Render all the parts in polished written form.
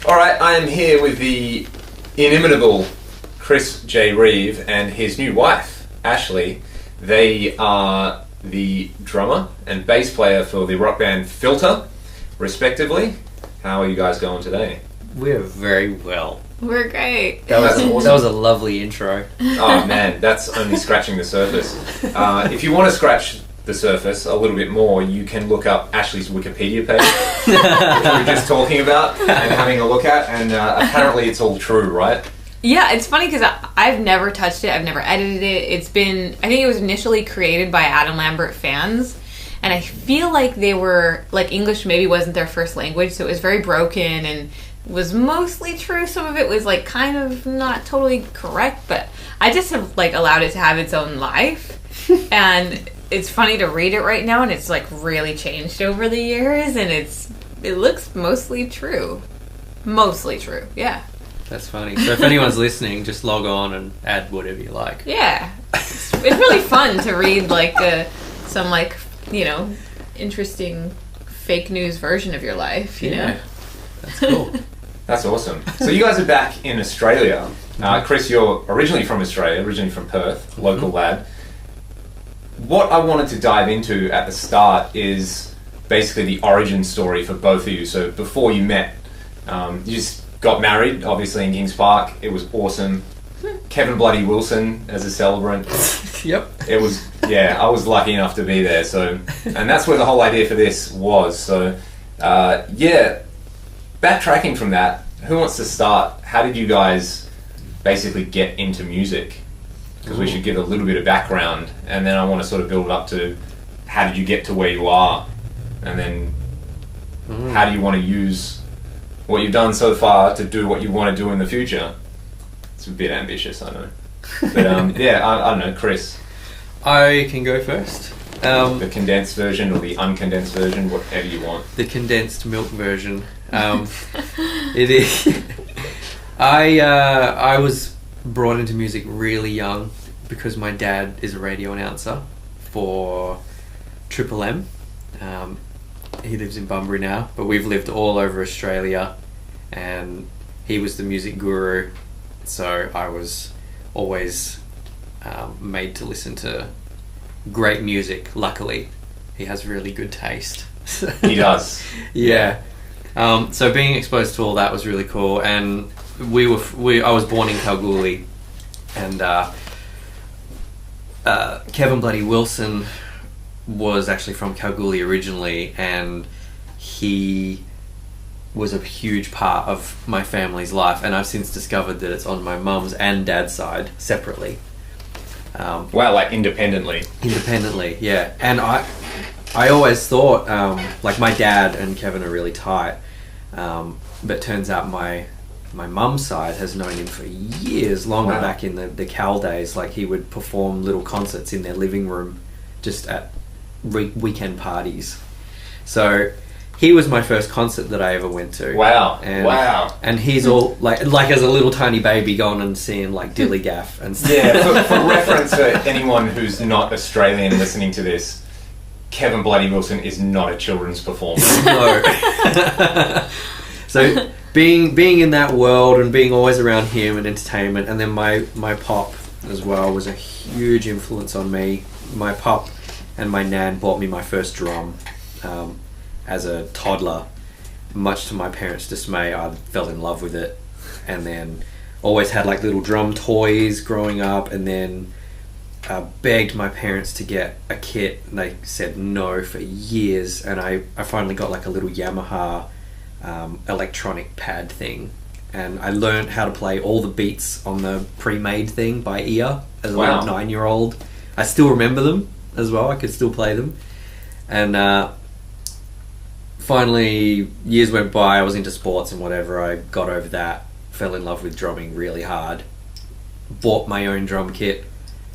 Alright, I am here with the inimitable Chris J. Reeve and his new wife, Ashley. They are the drummer and bass player for the rock band Filter, respectively. How are you guys going today? We're very well. We're great. That was a lovely intro. Oh man, that's only scratching the surface. If you want to scratch the surface a little bit more, you can look up Ashley's Wikipedia page, which we were just talking about and having a look at, and apparently it's all true, right? Yeah, it's funny because I've never touched it. I've never edited it. I think it was initially created by Adam Lambert fans, and I feel like they were, like, English maybe wasn't their first language, so it was very broken and was mostly true. Some of it was, like, kind of not totally correct, but I just have, like, allowed it to have its own life. And it's funny to read it right now, and it's, like, really changed over the years, and it looks mostly true. Mostly true, yeah. That's funny. So if anyone's listening, just log on and add whatever you like. Yeah. It's really fun to read, like, some, like, you know, interesting fake news version of your life, you know? That's cool. That's awesome. So you guys are back in Australia. Chris, you're originally from Australia, originally from Perth, local lad. What I wanted to dive into at the start is basically the origin story for both of you. So before you met, you just got married, obviously, in Kings Park. It was awesome. Kevin Bloody Wilson as a celebrant. Yep. It was, yeah, I was lucky enough to be there. So, and that's where the whole idea for this was. So, yeah, backtracking from that, who wants to start? How did you guys basically get into music? Because we should give a little bit of background, and then I want to sort of build it up to how did you get to where you are, and then how do you want to use what you've done so far to do what you want to do in the future. It's a bit ambitious, I know. But yeah, I don't know, Chris. I can go first. The condensed version or the uncondensed version, whatever you want. The condensed milk version. It is. I was brought into music really young because my dad is a radio announcer for Triple M. He lives in Bunbury now, but we've lived all over Australia, and he was the music guru, so I was always made to listen to great music. Luckily, he has really good taste. He does. Yeah. So being exposed to all that was really cool, and I was born in Kalgoorlie, and Kevin Bloody Wilson was actually from Kalgoorlie originally, and he was a huge part of my family's life, and I've since discovered that it's on my mum's and dad's side separately. Wow, like independently. Independently, yeah. And I always thought, like, my dad and Kevin are really tight, but turns out my mum's side has known him for years, longer back in the Cal days. Like, he would perform little concerts in their living room just at weekend parties. So he was my first concert that I ever went to. Wow. And, And he's all like as a little tiny baby gone and seeing like Dilly Gaff and stuff. Yeah, for reference for anyone who's not Australian listening to this, Kevin Bloody Wilson is not a children's performer. No. So being in that world and being always around him and entertainment, and then my pop as well was a huge influence on me. My pop and my nan bought me my first drum as a toddler. Much to my parents' dismay, I fell in love with it, and then always had like little drum toys growing up, and then begged my parents to get a kit, and they said no for years, and I finally got like a little Yamaha electronic pad thing, and I learned how to play all the beats on the pre-made thing by ear as a little 9-year-old. I still remember them as well. I could still play them. And finally, years went by, I was into sports and whatever, I got over that, fell in love with drumming really hard, bought my own drum kit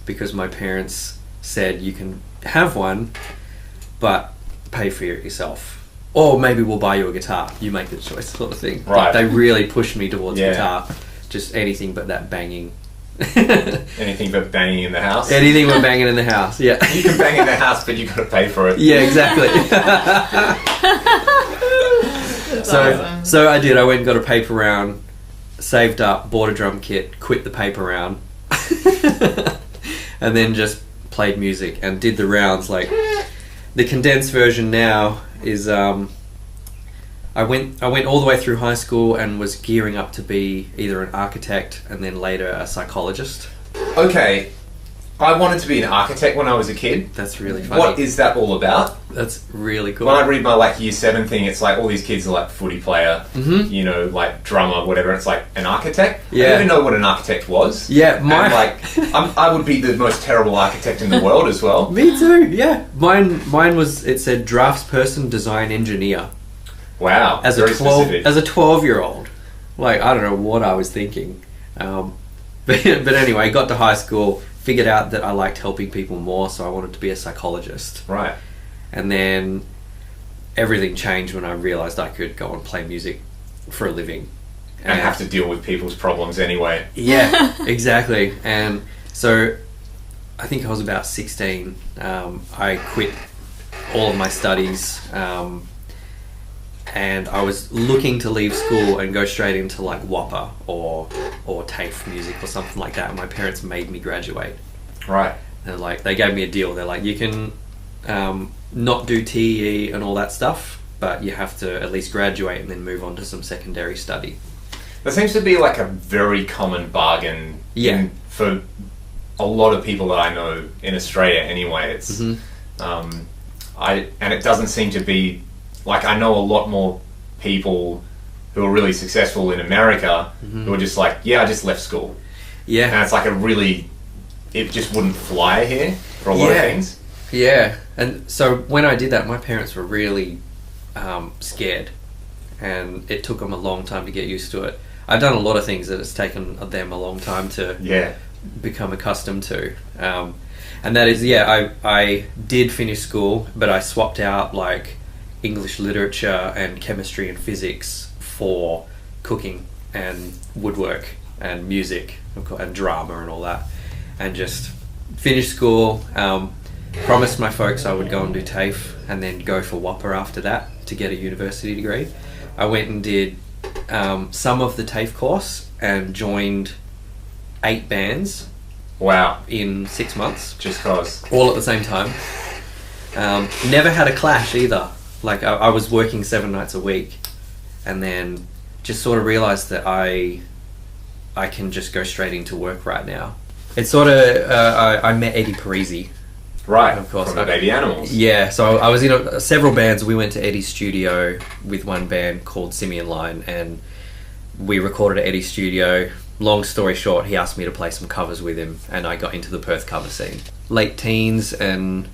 because my parents said you can have one, but pay for it yourself. Or maybe we'll buy you a guitar. You make the choice, sort of thing. Right. Like, they really pushed me towards guitar. Just anything but that banging. Anything but banging in the house? Anything but banging in the house, yeah. You can bang in the house, but you got to pay for it. Yeah, exactly. That's So, awesome. so I did. I went and got a paper round, saved up, bought a drum kit, quit the paper round, and then just played music and did the rounds. Like the condensed version now is I went all the way through high school and was gearing up to be either an architect and then later a psychologist. Okay, I wanted to be an architect when I was a kid. That's really funny. What is that all about? That's really cool. When I read my like year 7 thing, it's like all these kids are like footy player, you know, like drummer, whatever. It's like an architect. I didn't even know what an architect was. Yeah, And like I would be the most terrible architect in the world as well. Me too. Yeah, mine was. It said draftsperson, design engineer. Wow, As very a 12 specific. as a 12-year-old, like I don't know what I was thinking. But anyway, got to high school, figured out that I liked helping people more, so I wanted to be a psychologist. Right. And then everything changed when I realized I could go and play music for a living. And have to deal with people's problems anyway. Yeah, exactly. And so I think I was about 16. I quit all of my studies, and I was looking to leave school and go straight into like Whopper or TAFE music or something like that. And my parents made me graduate. Right. They're like, they gave me a deal. They're like, you can not do TE and all that stuff, but you have to at least graduate and then move on to some secondary study. That seems to be like a very common bargain for a lot of people that I know in Australia anyway. It's and it doesn't seem to be like, I know a lot more people who are really successful in America who are just like, I just left school. Yeah. And it's like it just wouldn't fly here for a lot of things. Yeah, and so when I did that, my parents were really scared, and it took them a long time to get used to it. I've done a lot of things that it's taken them a long time to become accustomed to, and that is, I did finish school, but I swapped out like English literature and chemistry and physics for cooking and woodwork and music and drama and all that, and just finished school. Promised my folks I would go and do TAFE and then go for Whopper after that to get a university degree. I went and did some of the TAFE course and joined 8 bands. Wow. In 6 months. Just cause. All at the same time. Never had a clash either. Like I was working 7 nights a week, and then just sort of realised that I can just go straight into work right now. It's sort of I met Eddie Parisi. Right, of course. From the Baby Animals. Yeah, so I was in several bands. We went to Eddie's studio with one band called Simeon Line, and we recorded at Eddie's studio. Long story short, he asked me to play some covers with him, and I got into the Perth cover scene. Late teens and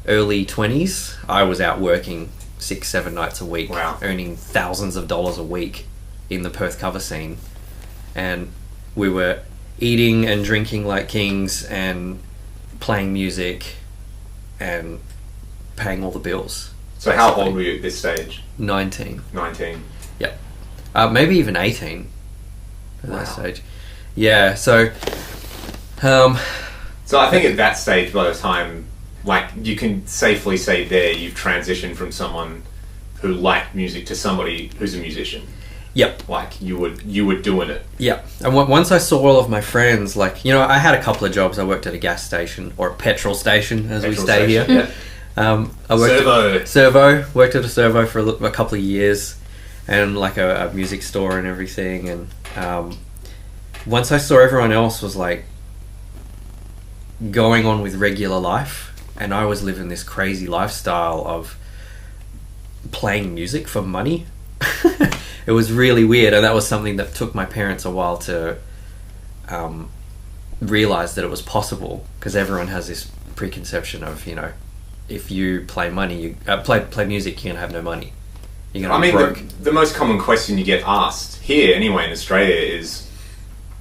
early 20s, I was out working 6-7 nights a week, earning thousands of dollars a week in the Perth cover scene. And we were eating and drinking like kings and playing music and paying all the bills. So how old were you at this stage? 19. 19. Yep. Maybe even 18 at that stage. Yeah, so so I think at that stage, by the time, like, you can safely say there you've transitioned from someone who liked music to somebody who's a musician. Yep. Like, you were doing it. Yep. And once I saw all of my friends, like, I had a couple of jobs. I worked at a gas station, or a petrol station, as we stay here. Yeah. I worked Servo. Servo. Worked at a Servo for a couple of years, and like a music store and everything. And once I saw everyone else was like going on with regular life, and I was living this crazy lifestyle of playing music for money. It was really weird, and that was something that took my parents a while to realize that it was possible, because everyone has this preconception of, if you play play music, you're gonna have no money. You're gonna be broke. The most common question you get asked here, anyway, in Australia, is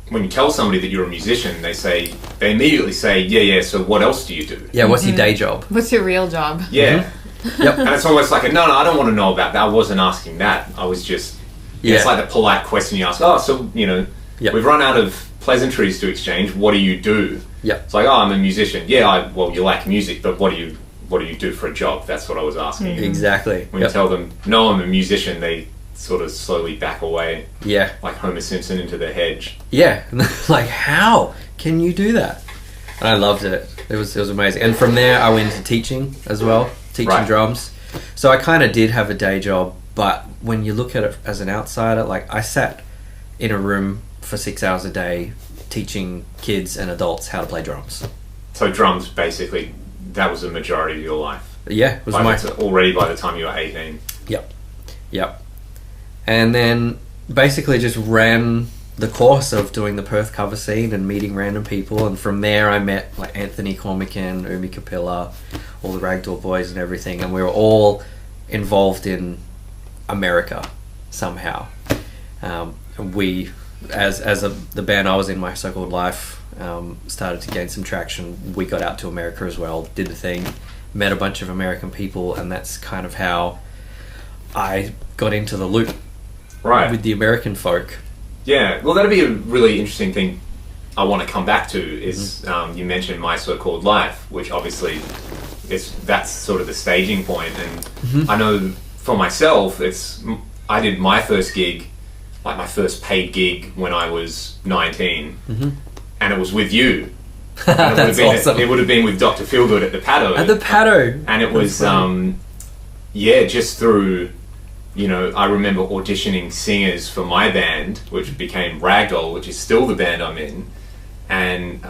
when you tell somebody that you're a musician, they immediately say, yeah. So what else do you do? Yeah, what's your day job? What's your real job? Yeah. Mm-hmm. Yep. And it's almost like no, I don't want to know about that. I wasn't asking that. I was just. Yeah. It's like the polite question you ask. Oh, so we've run out of pleasantries to exchange. What do you do? Yeah. It's like, I'm a musician. Yeah, you like music, but what do you do for a job? That's what I was asking. Exactly. When you tell them, no, I'm a musician, they sort of slowly back away, Yeah. like Homer Simpson into the hedge. Yeah. Like, how can you do that? And I loved it. It was amazing. And from there, I went into teaching as well, teaching Right. drums. So I kind of did have a day job, but when you look at it as an outsider, like I sat in a room for 6 hours a day teaching kids and adults how to play drums. So drums, basically, that was the majority of your life. Yeah, it was Already by the time you were 18. Yep. And then basically just ran the course of doing the Perth cover scene and meeting random people, and from there I met like Anthony Cormican, Umi Capilla, all the Ragdoll boys and everything, and we were all involved in America somehow. We, as the band I was in, My So-Called Life, started to gain some traction. We got out to America as well, did the thing, met a bunch of American people, and that's kind of how I got into the loop with the American folk. Yeah, well, that'd be a really interesting thing I want to come back to is you mentioned My So-Called Life, which obviously that's sort of the staging point. And I know for myself, I did my first gig, like my first paid gig when I was 19, and it was with you. And That's awesome. It would have been with Dr. Feelgood at the Paddo. At the Paddo. And it was, just through... I remember auditioning singers for my band, which became Ragdoll, which is still the band I'm in. And,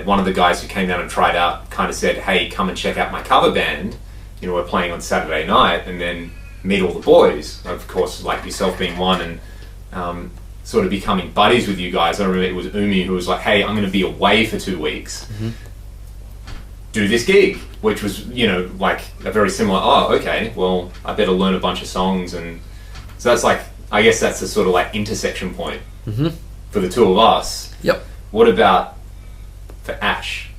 one of the guys who came down and tried out kind of said, hey, come and check out my cover band. We're playing on Saturday night, and then meet all the boys. Of course, like yourself being one, and sort of becoming buddies with you guys. I remember it was Umi who was like, hey, I'm going to be away for 2 weeks. Do this gig, which was, like a very similar, okay, well, I better learn a bunch of songs. And so that's like, I guess that's the sort of like intersection point for the two of us. Yep. What about for Ash?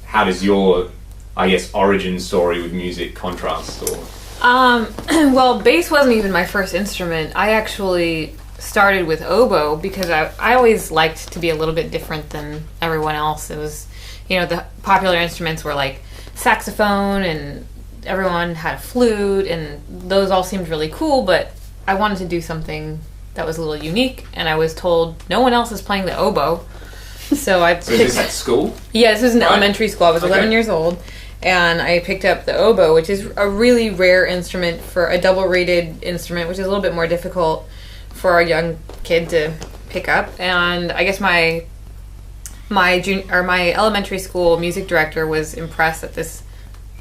How does your, I guess, origin story with music contrast? Or Well, bass wasn't even my first instrument. I actually started with oboe because I always liked to be a little bit different than everyone else. It was, the popular instruments were like saxophone, and everyone had a flute, and those all seemed really cool, but I wanted to do something that was a little unique, and I was told no one else is playing the oboe. So I picked... So is this at school? Yeah, this was in elementary school. I was 11 years old, and I picked up the oboe, which is a really rare instrument for a double-rated instrument, which is a little bit more difficult for a young kid to pick up. And I guess my elementary school music director was impressed that this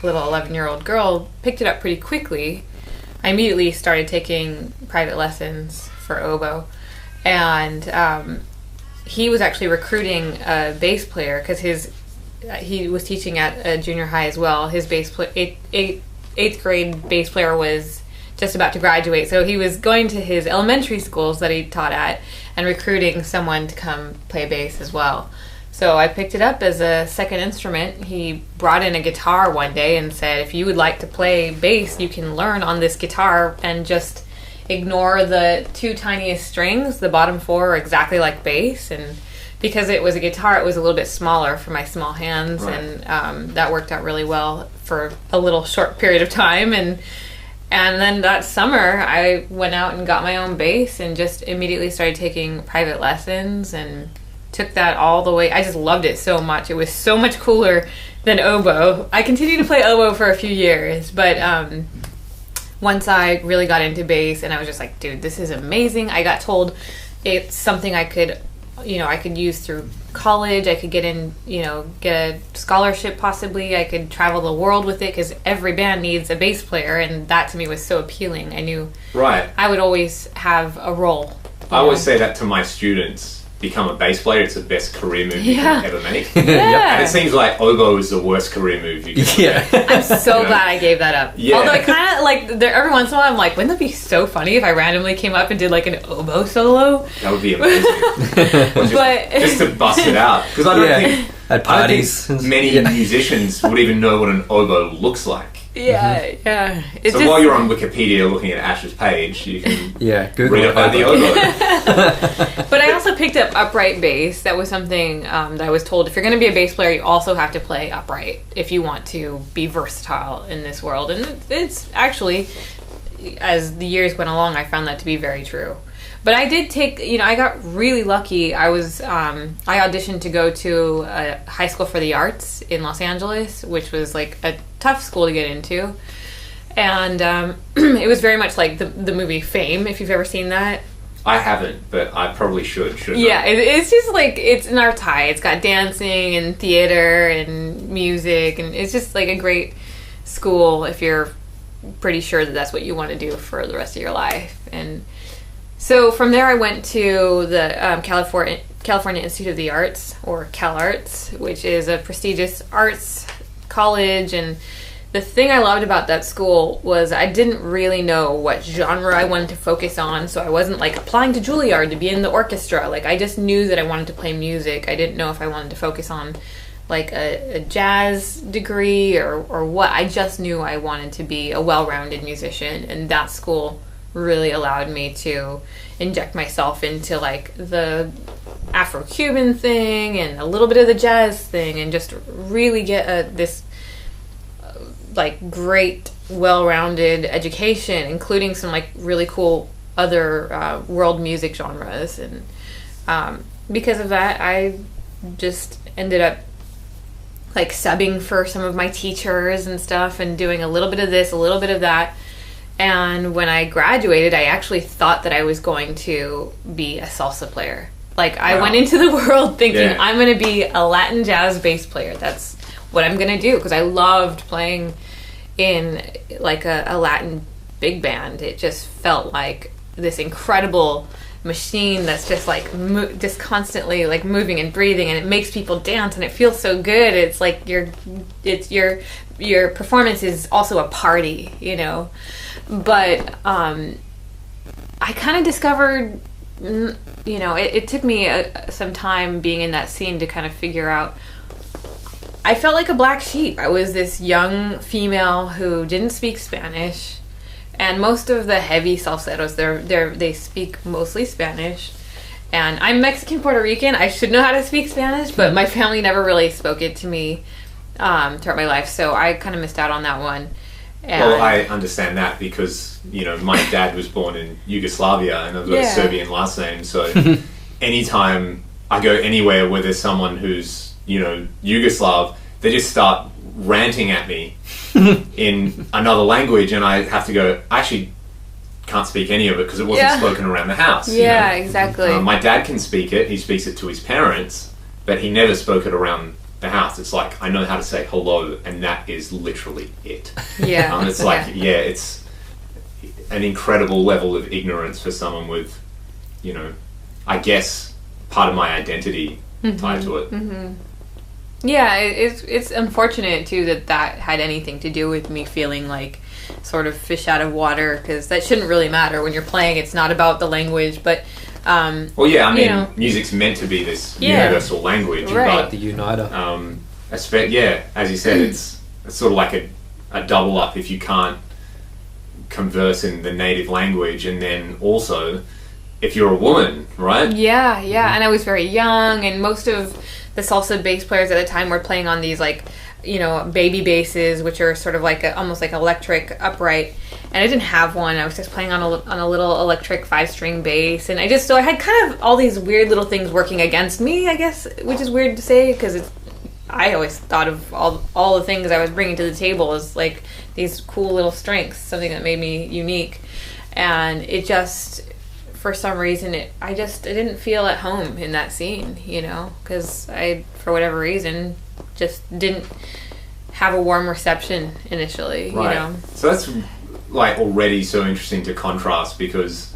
little 11-year-old girl picked it up pretty quickly. I immediately started taking private lessons for oboe, and he was actually recruiting a bass player because he was teaching at a junior high as well. His eighth grade bass player was just about to graduate, so he was going to his elementary schools that he taught at and recruiting someone to come play bass as well. So I picked it up as a second instrument. He brought in a guitar one day and said, if you would like to play bass, you can learn on this guitar and just ignore the 2 tiniest strings. The bottom 4 are exactly like bass. And because it was a guitar, it was a little bit smaller for my small hands. Right. And that worked out really well for a little short period of time. And then that summer, I went out and got my own bass and just immediately started taking private lessons and took that all the way. I just loved it so much. It was so much cooler than oboe. I continued to play oboe for a few years, but once I really got into bass, and I was just like, dude, this is amazing. I got told it's something I could use through college. I could get a scholarship possibly. I could travel the world with it because every band needs a bass player, and that to me was so appealing. I knew I would always have a role. I always say that to my students. Become a bass player, it's the best career move you can ever make. And it seems like oboe is the worst career move you can make. I'm so glad I gave that up. Yeah. Although I kind of like, every once in a while I'm like, wouldn't that be so funny if I randomly came up and did like an oboe solo? That would be amazing. just to bust it out. Because I don't think at parties many musicians would even know what an oboe looks like. Yeah. So while you're on Wikipedia looking at Ash's page, you can Google read about the oboe. But I also picked up upright bass. That was something that I was told, if you're going to be a bass player, you also have to play upright if you want to be versatile in this world. And it's actually, as the years went along, I found that to be very true. But I did take, I got really lucky. I auditioned to go to a high school for the arts in Los Angeles, which was like a tough school to get into. And it was very much like the movie Fame, if you've ever seen that. I haven't, but I probably should. Yeah, it's just like, it's an arts high. It's got dancing and theater and music, and it's just like a great school if you're pretty sure that that's what you want to do for the rest of your life. And so from there I went to the California Institute of the Arts, or CalArts, which is a prestigious arts college. And the thing I loved about that school was I didn't really know what genre I wanted to focus on, so I wasn't like applying to Juilliard to be in the orchestra. Like, I just knew that I wanted to play music. I didn't know if I wanted to focus on like a jazz degree or what. I just knew I wanted to be a well-rounded musician, and that school really allowed me to inject myself into like the Afro-Cuban thing and a little bit of the jazz thing, and just really get this like great well-rounded education, including some like really cool other world music genres. And because of that, I just ended up like subbing for some of my teachers and stuff, and doing a little bit of this, a little bit of that. And when I graduated, I actually thought that I was going to be a salsa player. Like, I went into the world thinking, I'm going to be a Latin jazz bass player. That's what I'm going to do, because I loved playing in like a Latin big band. It just felt like this incredible machine that's just like just constantly like moving and breathing, and it makes people dance, and it feels so good. It's like your performance is also a party, But I kind of discovered, it took me some time being in that scene to kind of figure out. I felt like a black sheep. I was this young female who didn't speak Spanish, and most of the heavy salseros, they speak mostly Spanish. And I'm Mexican Puerto Rican. I should know how to speak Spanish, but my family never really spoke it to me throughout my life, so I kind of missed out on that one. And well, I understand that because, my dad was born in Yugoslavia, and I've got a Serbian last name, so anytime I go anywhere where there's someone who's, Yugoslav, they just start ranting at me in another language, and I have to go, I actually can't speak any of it because it wasn't spoken around the house. Yeah, exactly. My dad can speak it. He speaks it to his parents, but he never spoke it around the house. It's like, I know how to say hello, and that is literally it. Yeah. It's like, it's an incredible level of ignorance for someone with, I guess, part of my identity tied to it. Mm-hmm. Yeah, it's unfortunate too that had anything to do with me feeling like sort of fish out of water, because that shouldn't really matter when you're playing. It's not about the language, but music's meant to be this universal language, right. But the uniter. as you said, it's sort of like a double up if you can't converse in the native language, and then also if you're a woman, right? Yeah, and I was very young, and most of the salsa bass players at the time were playing on these like, baby basses, which are sort of like almost like electric upright, and I didn't have one. I was just playing on a little electric 5-string bass, and I had kind of all these weird little things working against me, I guess, which is weird to say because I always thought of all the things I was bringing to the table as like these cool little strengths, something that made me unique, and it just, for some reason, I didn't feel at home in that scene, because I, for whatever reason, just didn't have a warm reception initially, right. So that's like already so interesting to contrast, because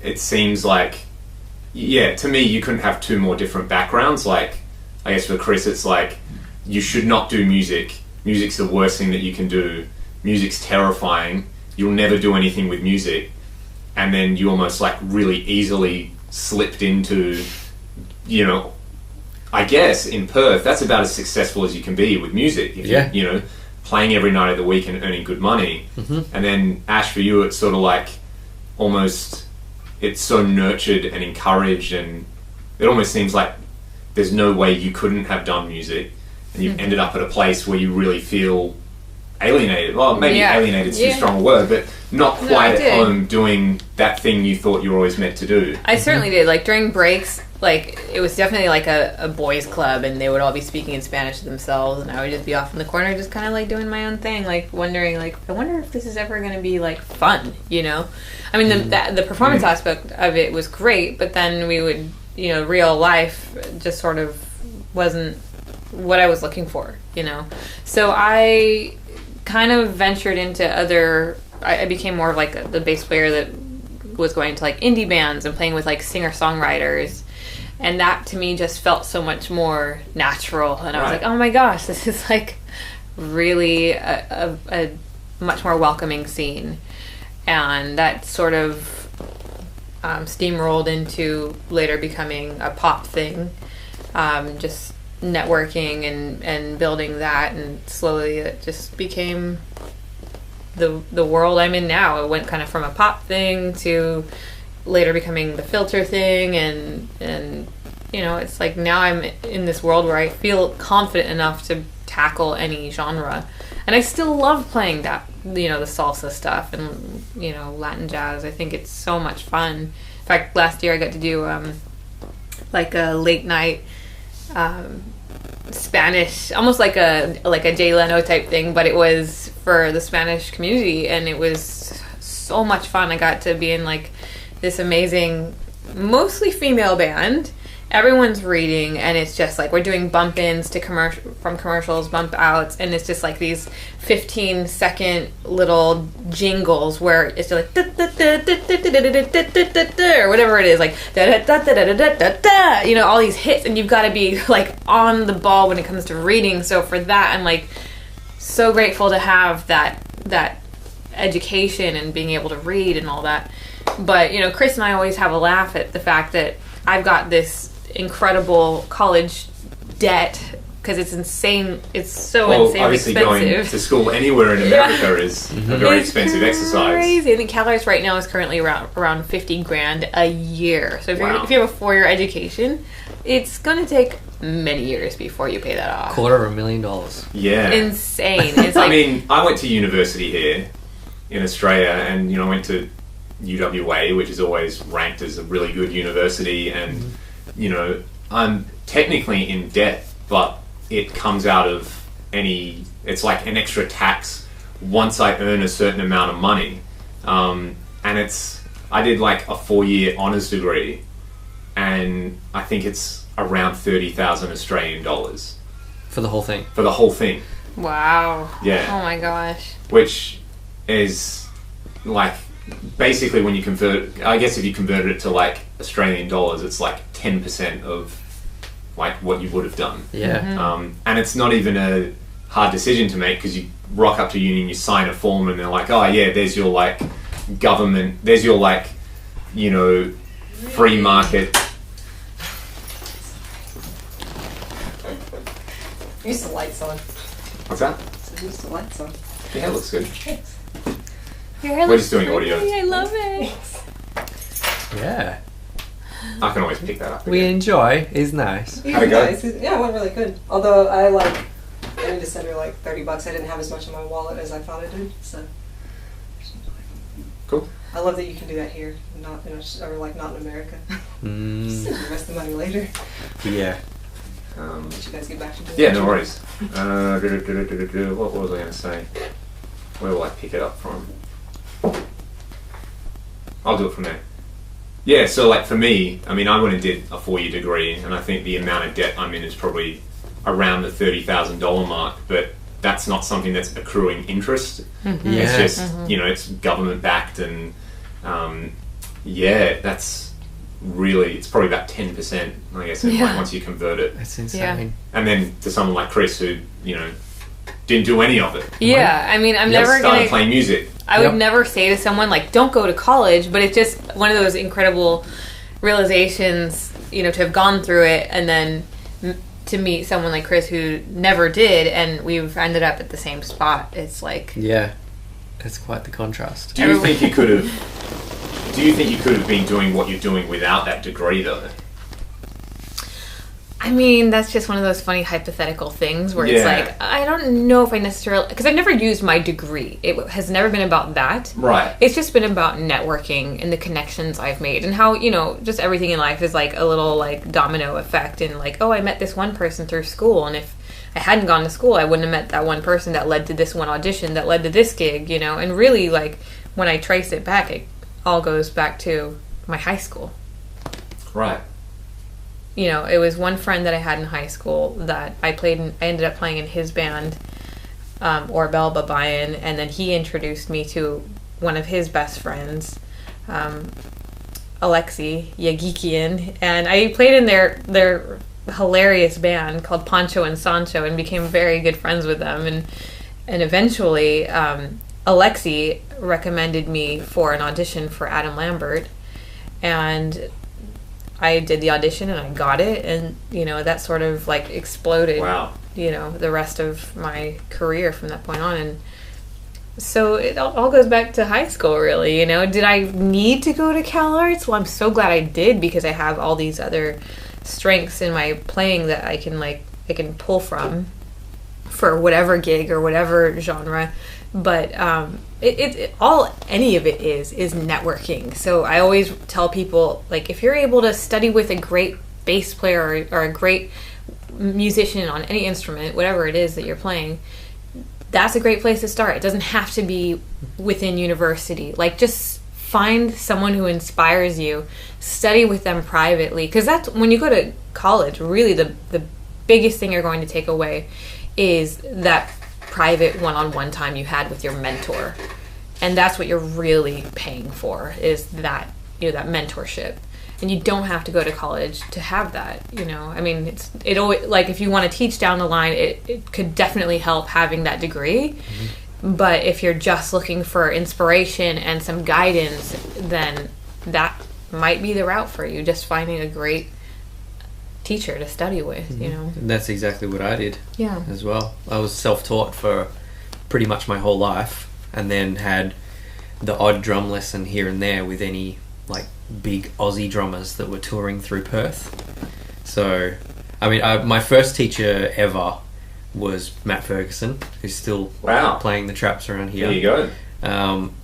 it seems like, to me, you couldn't have two more different backgrounds. Like, I guess for Chris, it's like, you should not do music. Music's the worst thing that you can do. Music's terrifying. You'll never do anything with music. And then you almost like really easily slipped into, I guess in Perth, that's about as successful as you can be with music. If you're, playing every night of the week and earning good money. Mm-hmm. And then Ash, for you, it's sort of like almost, it's so nurtured and encouraged, and it almost seems like there's no way you couldn't have done music, and you've ended up at a place where you really feel alienated. Well, maybe alienated's too strong a word, but not quite at home doing that thing you thought you were always meant to do. I certainly did. Like during breaks, like it was definitely like a boys' club, and they would all be speaking in Spanish to themselves, and I would just be off in the corner, just kind of like doing my own thing, like wondering, like I wonder if this is ever going to be like fun, you know? I mean, the performance aspect of it was great, but then we would, you know, real life just sort of wasn't what I was looking for, you know? So I kind of ventured into I became more of like the bass player that was going to like indie bands and playing with like singer-songwriters, and that to me just felt so much more natural, and I was like, oh my gosh, this is like really a much more welcoming scene. And that sort of steamrolled into later becoming a pop thing, just networking and building that, and slowly it just became the world I'm in now. It went kind of from a pop thing to later becoming the filter thing, and you know, it's like now I'm in this world where I feel confident enough to tackle any genre, and I still love playing that, you know, the salsa stuff and, you know, Latin jazz. I think it's so much fun. In fact, last year I got to do like a late night Spanish, almost like a Jay Leno type thing, but it was for the Spanish community, and it was so much fun. I got to be in like this amazing, mostly female band. Everyone's reading, and it's just like we're doing bump ins to from commercials, bump outs, and it's just like these 15-second little jingles where it's just like or whatever it is, like you know, all these hits, and you've got to be like on the ball when it comes to reading. So for that, I'm like so grateful to have that education and being able to read and all that. But you know, Chris and I always have a laugh at the fact that I've got this incredible college debt because it's insane. It's so insanely obviously expensive. Going to school anywhere in America is a very expensive exercise. Crazy. I think CalArts right now is currently around $50,000 a year. So if you have a 4-year education, it's going to take many years before you pay that off. $250,000. Yeah, insane. It's like, I mean, I went to university here in Australia, and you know, I went to UWA, which is always ranked as a really good university, and you know, I'm technically in debt, but it comes out of it's like an extra tax once I earn a certain amount of money, and I did like a 4-year honours degree, and I think it's around 30,000 Australian dollars for the whole thing. wow. Yeah. Oh my gosh. Which is like, basically when you convert, I guess if you converted it to like Australian dollars, it's like 10% of like what you would have done. Yeah. And it's not even a hard decision to make, because you rock up to uni and you sign a form, and they're like, oh yeah, there's your like government, there's your like, you know, free market. Use the lights on. What's that? So use the lights on. Yeah, it looks good. Your hair We're looks just doing pretty. audio. I love it. Yeah. I can always pick that up again. We enjoy. It's nice. How'd it go? Nice. Yeah, it went really good. Although I need to send her like $30. I didn't have as much in my wallet as I thought I did. So Cool. I love that you can do that here, not in not in America. Just send the rest of the money later. Yeah. Let you guys get back to doing Yeah, it. no worries. What was I going to say? Where will I pick it up from? I'll do it from there. Yeah, so like for me, I mean, I went and did a 4-year degree, and I think the amount of debt I'm in is probably around the $30,000 mark, but that's not something that's accruing interest. Mm-hmm. Yeah. It's just, you know, it's government backed, and yeah, that's really, it's probably about 10%, I guess, like once you convert it. That's insane. Yeah. And then to someone like Chris, who, you know, didn't do any of it. Yeah, I mean, I'm Just never started gonna. playing music. I would never say to someone like, "Don't go to college," but it's just one of those incredible realizations, you know, to have gone through it, and then to meet someone like Chris who never did, and we've ended up at the same spot. It's like, Yeah. It's quite the contrast. Do you think you could have been doing what you're doing without that degree, though? I I mean, that's just one of those funny hypothetical things where it's Yeah. like, I don't know if I necessarily... Because I've never used my degree. It has never been about that. Right. It's just been about networking and the connections I've made and how, you know, just everything in life is like a little like domino effect and like, oh, I met this one person through school, and if I hadn't gone to school, I wouldn't have met that one person that led to this one audition that led to this gig, you know? And really, like, when I trace it back, it all goes back to my high school. Right. You know, it was one friend that I had in high school that I ended up playing in his band, Orbel Babayan, and then he introduced me to one of his best friends, Alexei Yagikian, and I played in their hilarious band called Pancho and Sancho and became very good friends with them, and eventually Alexei recommended me for an audition for Adam Lambert, and I did the audition and I got it, and you know, that sort of like exploded. Wow. You know, the rest of my career from that point on. And so it all goes back to high school, really. You know, did I need to go to Cal Arts? Well, I'm so glad I did, because I have all these other strengths in my playing that I can pull from for whatever gig or whatever genre. But any of it is networking. So I always tell people, like, if you're able to study with a great bass player or a great musician on any instrument, whatever it is that you're playing, that's a great place to start. It doesn't have to be within university. Like, just find someone who inspires you, study with them privately, because that's when you go to college, really the biggest thing you're going to take away is that private one-on-one time you had with your mentor. And that's what you're really paying for, is that, you know, that mentorship. And you don't have to go to college to have that, you know. I mean, it always, like, if you want to teach down the line, it could definitely help having that degree. Mm-hmm. But if you're just looking for inspiration and some guidance, then that might be the route for you, just finding a great teacher to study with, you know. And that's exactly what I did. Yeah. As well. I was self-taught for pretty much my whole life, and then had the odd drum lesson here and there with any like big Aussie drummers that were touring through Perth. So, I mean, my first teacher ever was Matt Ferguson, who's still playing the traps around here. There you go.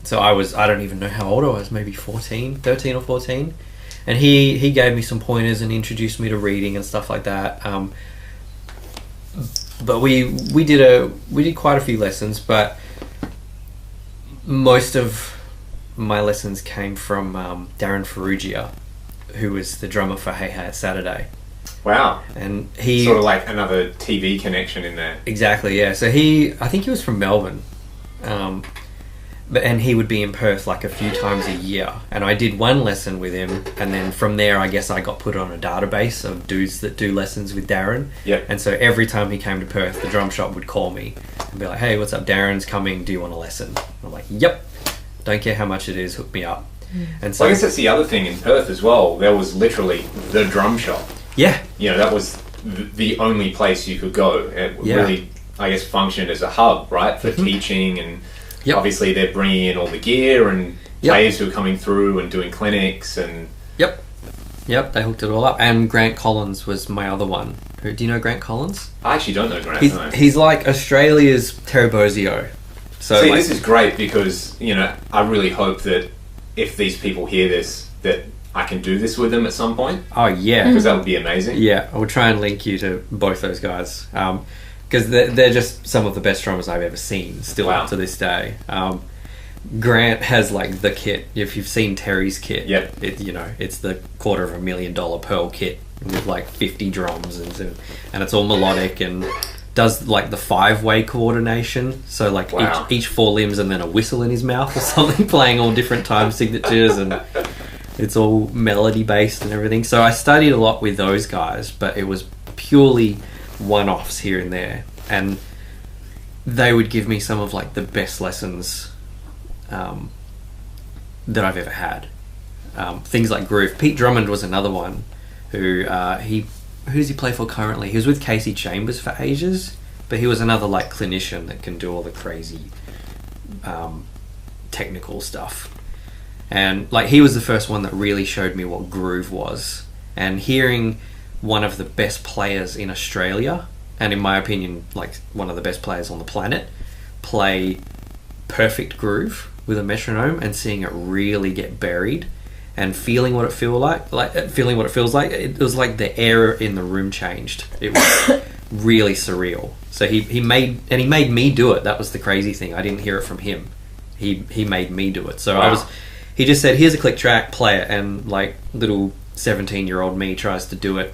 So I don't even know how old I was, maybe 13 or 14. And he gave me some pointers and introduced me to reading and stuff like that. But we did quite a few lessons, but most of my lessons came from Darren Ferrugia, who was the drummer for Hey Hey It's Saturday. Wow. And he... Sort of like another TV connection in there. Exactly, yeah. So I think he was from Melbourne. And he would be in Perth like a few times a year. And I did one lesson with him, and then from there I guess I got put on a database of dudes that do lessons with Darren. Yep. And so every time he came to Perth, the drum shop would call me and be like, hey, what's up, Darren's coming, do you want a lesson? And I'm like, yep. Don't care how much it is, hook me up. And so I guess that's the other thing in Perth as well. There was literally the drum shop. Yeah. You know, that was the only place you could go. It really, I guess, functioned as a hub, right, for teaching, and obviously they're bringing in all the gear and players who are coming through and doing clinics and... Yep, they hooked it all up. And Grant Collins was my other one. Do you know Grant Collins? I actually don't know Grant. He's like Australia's Terry Bozzio. So see, this is great because, you know, I really hope that if these people hear this, that I can do this with them at some point. Oh, yeah. Because that would be amazing. Yeah, I will try and link you to both those guys. Because they're just some of the best drummers I've ever seen, still to this day. Grant has like the kit. If you've seen Terry's kit, it's the $250,000 Pearl kit with like 50 drums and it's all melodic and does like the 5-way coordination. So like each 4 limbs and then a whistle in his mouth or something, playing all different time signatures, and it's all melody based and everything. So I studied a lot with those guys, but it was purely one-offs here and there, and they would give me some of like the best lessons that I've ever had. Things like groove. Pete Drummond was another one who who does he play for currently? He was with Casey Chambers for ages, but he was another like clinician that can do all the crazy technical stuff. And like he was the first one that really showed me what groove was. And hearing one of the best players in Australia, and in my opinion, like one of the best players on the planet, play perfect groove with a metronome, and seeing it really get buried and feeling what it feels like. It was like the air in the room changed. It was really surreal. So he made me do it. That was the crazy thing. I didn't hear it from him. He made me do it. So Wow. he just said, here's a click track, play it, and like little 17-year-old me tries to do it,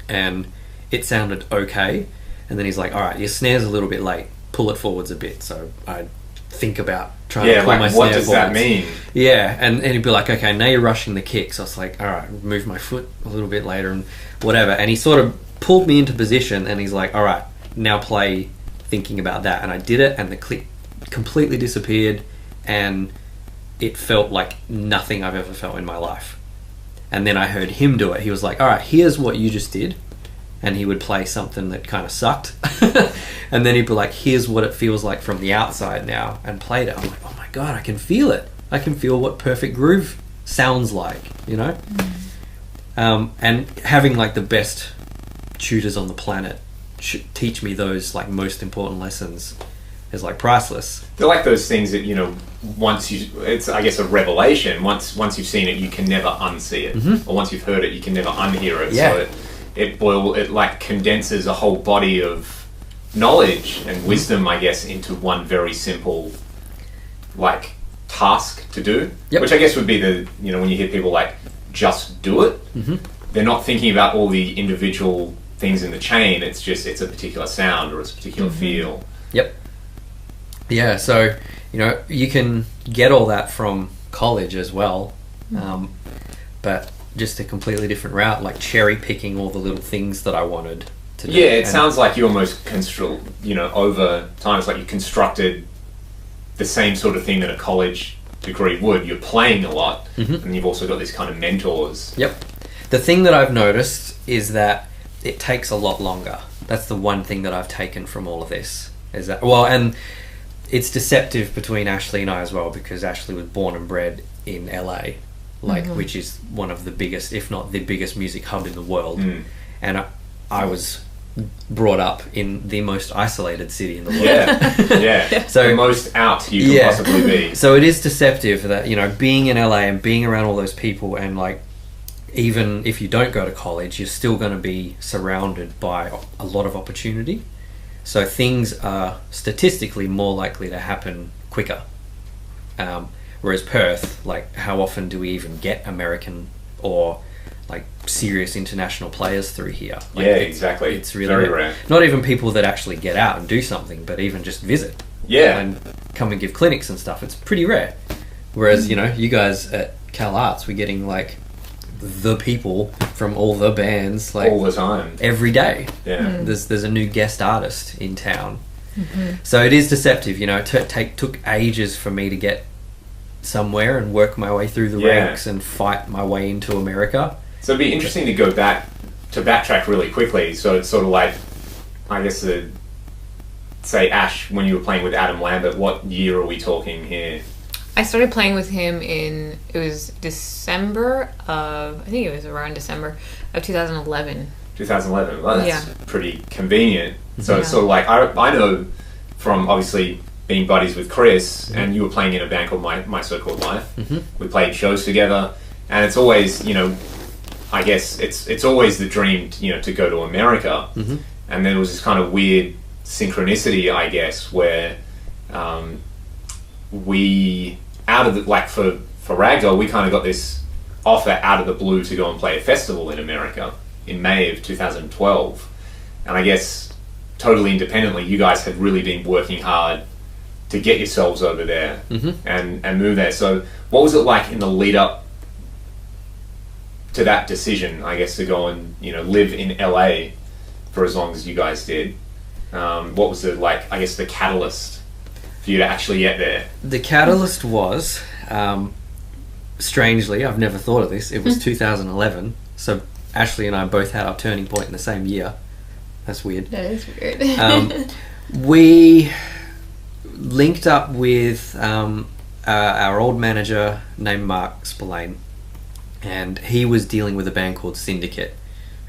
and it sounded okay. And then he's like, all right, your snare's a little bit late, pull it forwards a bit. So I think about trying to pull my snare what does that forwards. mean? Yeah, and he'd be like, okay, now you're rushing the kick. So I was like, all right, move my foot a little bit later and whatever. And he sort of pulled me into position, and he's like, all right, now play thinking about that. And I did it, and the click completely disappeared, and it felt like nothing I've ever felt in my life. And then I heard him do it. He was like, all right, here's what you just did. And he would play something that kind of sucked. And then he'd be like, here's what it feels like from the outside now, and played it. I'm like, oh my God, I can feel it. I can feel what perfect groove sounds like, you know? And having like the best tutors on the planet teach me those like most important lessons is like priceless. They're like those things that, you know, it's I guess a revelation. Once you've seen it, you can never unsee it. Or once you've heard it, you can never unhear it. Yeah. So it like condenses a whole body of knowledge and wisdom, I guess, into one very simple like task to do. Yep. Which I guess would be the, you know, when you hear people like just do it, they're not thinking about all the individual things in the chain. It's just it's a particular sound or it's a particular feel. Yep. Yeah, so, you know, you can get all that from college as well, but just a completely different route, like cherry picking all the little things that I wanted to do. Yeah, it sounds like you almost over time, it's like you constructed the same sort of thing that a college degree would. You're playing a lot, and you've also got these kind of mentors. Yep. The thing that I've noticed is that it takes a lot longer. That's the one thing that I've taken from all of this. Is that, well, and it's deceptive between Ashley and I as well, because Ashley was born and bred in LA, which is one of the biggest, if not the biggest music hub in the world. And I was brought up in the most isolated city in the world. Yeah. So the most out you can possibly be. So it is deceptive that, you know, being in LA and being around all those people, and like, even if you don't go to college, you're still going to be surrounded by a lot of opportunity. So things are statistically more likely to happen quicker. Whereas Perth, like, how often do we even get American or like serious international players through here? Like, exactly. It's really very rare. Not even people that actually get out and do something, but even just visit. Yeah. And come and give clinics and stuff. It's pretty rare. Whereas, you know, you guys at Cal Arts, we're getting like the people from all the bands like all the time, every day. There's a new guest artist in town. So it is deceptive, you know. It took ages for me to get somewhere and work my way through the ranks and fight my way into America. So it'd be interesting to go back to backtrack really quickly. So it's sort of like, I guess, say Ash, when you were playing with Adam Lambert, what year are we talking here? I started playing with him it was December of, I think it was around December of 2011. 2011. Well, that's pretty convenient. So it's sort of like, I know from obviously being buddies with Chris, and you were playing in a band called My So-Called Life. We played shows together, and it's always, you know, I guess it's always the dream, you know, to go to America. And there was this kind of weird synchronicity, I guess, where we, out of the, like for Ragdoll, we kind of got this offer out of the blue to go and play a festival in America in May of 2012. And I guess totally independently, you guys had really been working hard to get yourselves over there and move there. So what was it like in the lead up to that decision, I guess, to go and, you know, live in LA for as long as you guys did? What was the, like, I guess, the catalyst for you to actually get there? The catalyst was, strangely, I've never thought of this, it was 2011. So Ashley and I both had our turning point in the same year. That's weird. That is weird. We linked up with our old manager named Mark Spillane, and he was dealing with a band called Syndicate,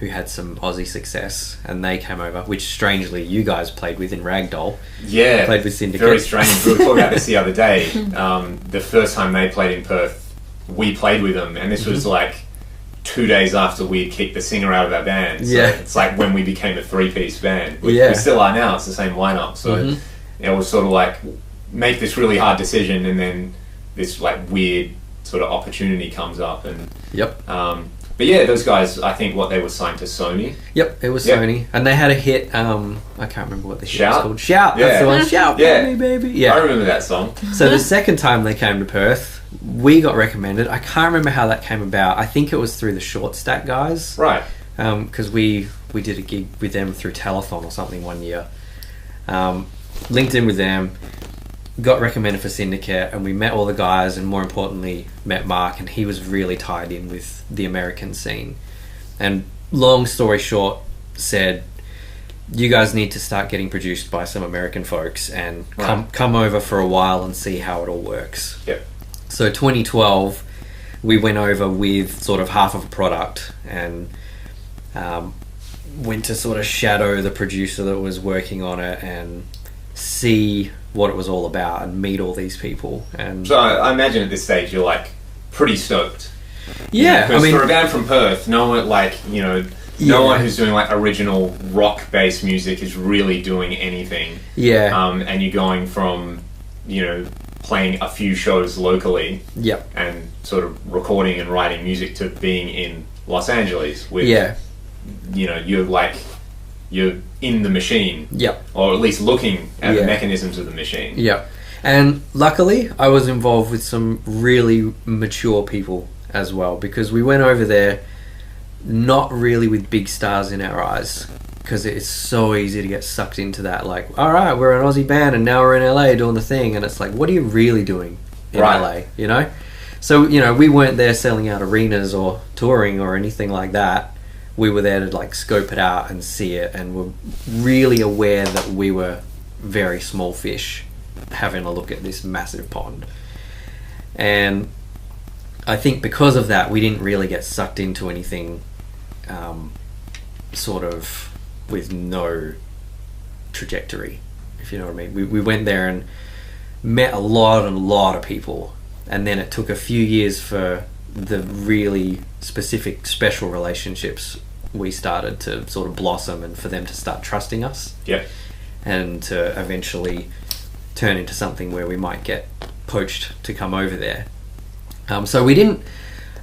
who had some Aussie success, and they came over, which strangely you guys played with in Ragdoll. Yeah, played with Syndicate. Very strange. We were talking about this the other day. The first time they played in Perth, we played with them, and this was like 2 days after we'd kicked the singer out of our band. So it's like when we became a 3-piece band. We still are now. It's the same lineup. So it was sort of like make this really hard decision, and then this like weird sort of opportunity comes up, and but yeah, those guys, I think what they were signed to Sony. It was Sony, and they had a hit. I can't remember what the hit was called. Shout, yeah. That's the one. Shout, baby, baby. Yeah, I remember that song. So the second time they came to Perth, we got recommended. I can't remember how that came about. I think it was through the Short Stack guys, right? Because we did a gig with them through Telethon or something one year. Linked in with them. Got recommended for Syndicate, and we met all the guys, and more importantly met Mark, and he was really tied in with the American scene. And long story short, said, you guys need to start getting produced by some American folks, and come over for a while and see how it all works. So 2012 we went over with sort of half of a product, and went to sort of shadow the producer that was working on it and see what it was all about and meet all these people. And so I imagine at this stage you're like pretty stoked. Yeah, because for a band from Perth, no one no one who's doing like original rock-based music is really doing anything. And you're going from playing a few shows locally. And sort of recording and writing music to being in Los Angeles with you're in the machine. Or at least looking at the mechanisms of the machine. And luckily I was involved with some really mature people as well, because we went over there not really with big stars in our eyes, because it's so easy to get sucked into that, like, alright, we're an Aussie band and now we're in LA doing the thing, and it's like, what are you really doing in LA, So, we weren't there selling out arenas or touring or anything like that. We were there to like scope it out and see it, and were really aware that we were very small fish having a look at this massive pond. And I think because of that, we didn't really get sucked into anything sort of with no trajectory, if you know what I mean. We went there and met a lot of people, and then it took a few years for the really specific special relationships we started to sort of blossom, and for them to start trusting us, and to eventually turn into something where we might get poached to come over there. So we didn't,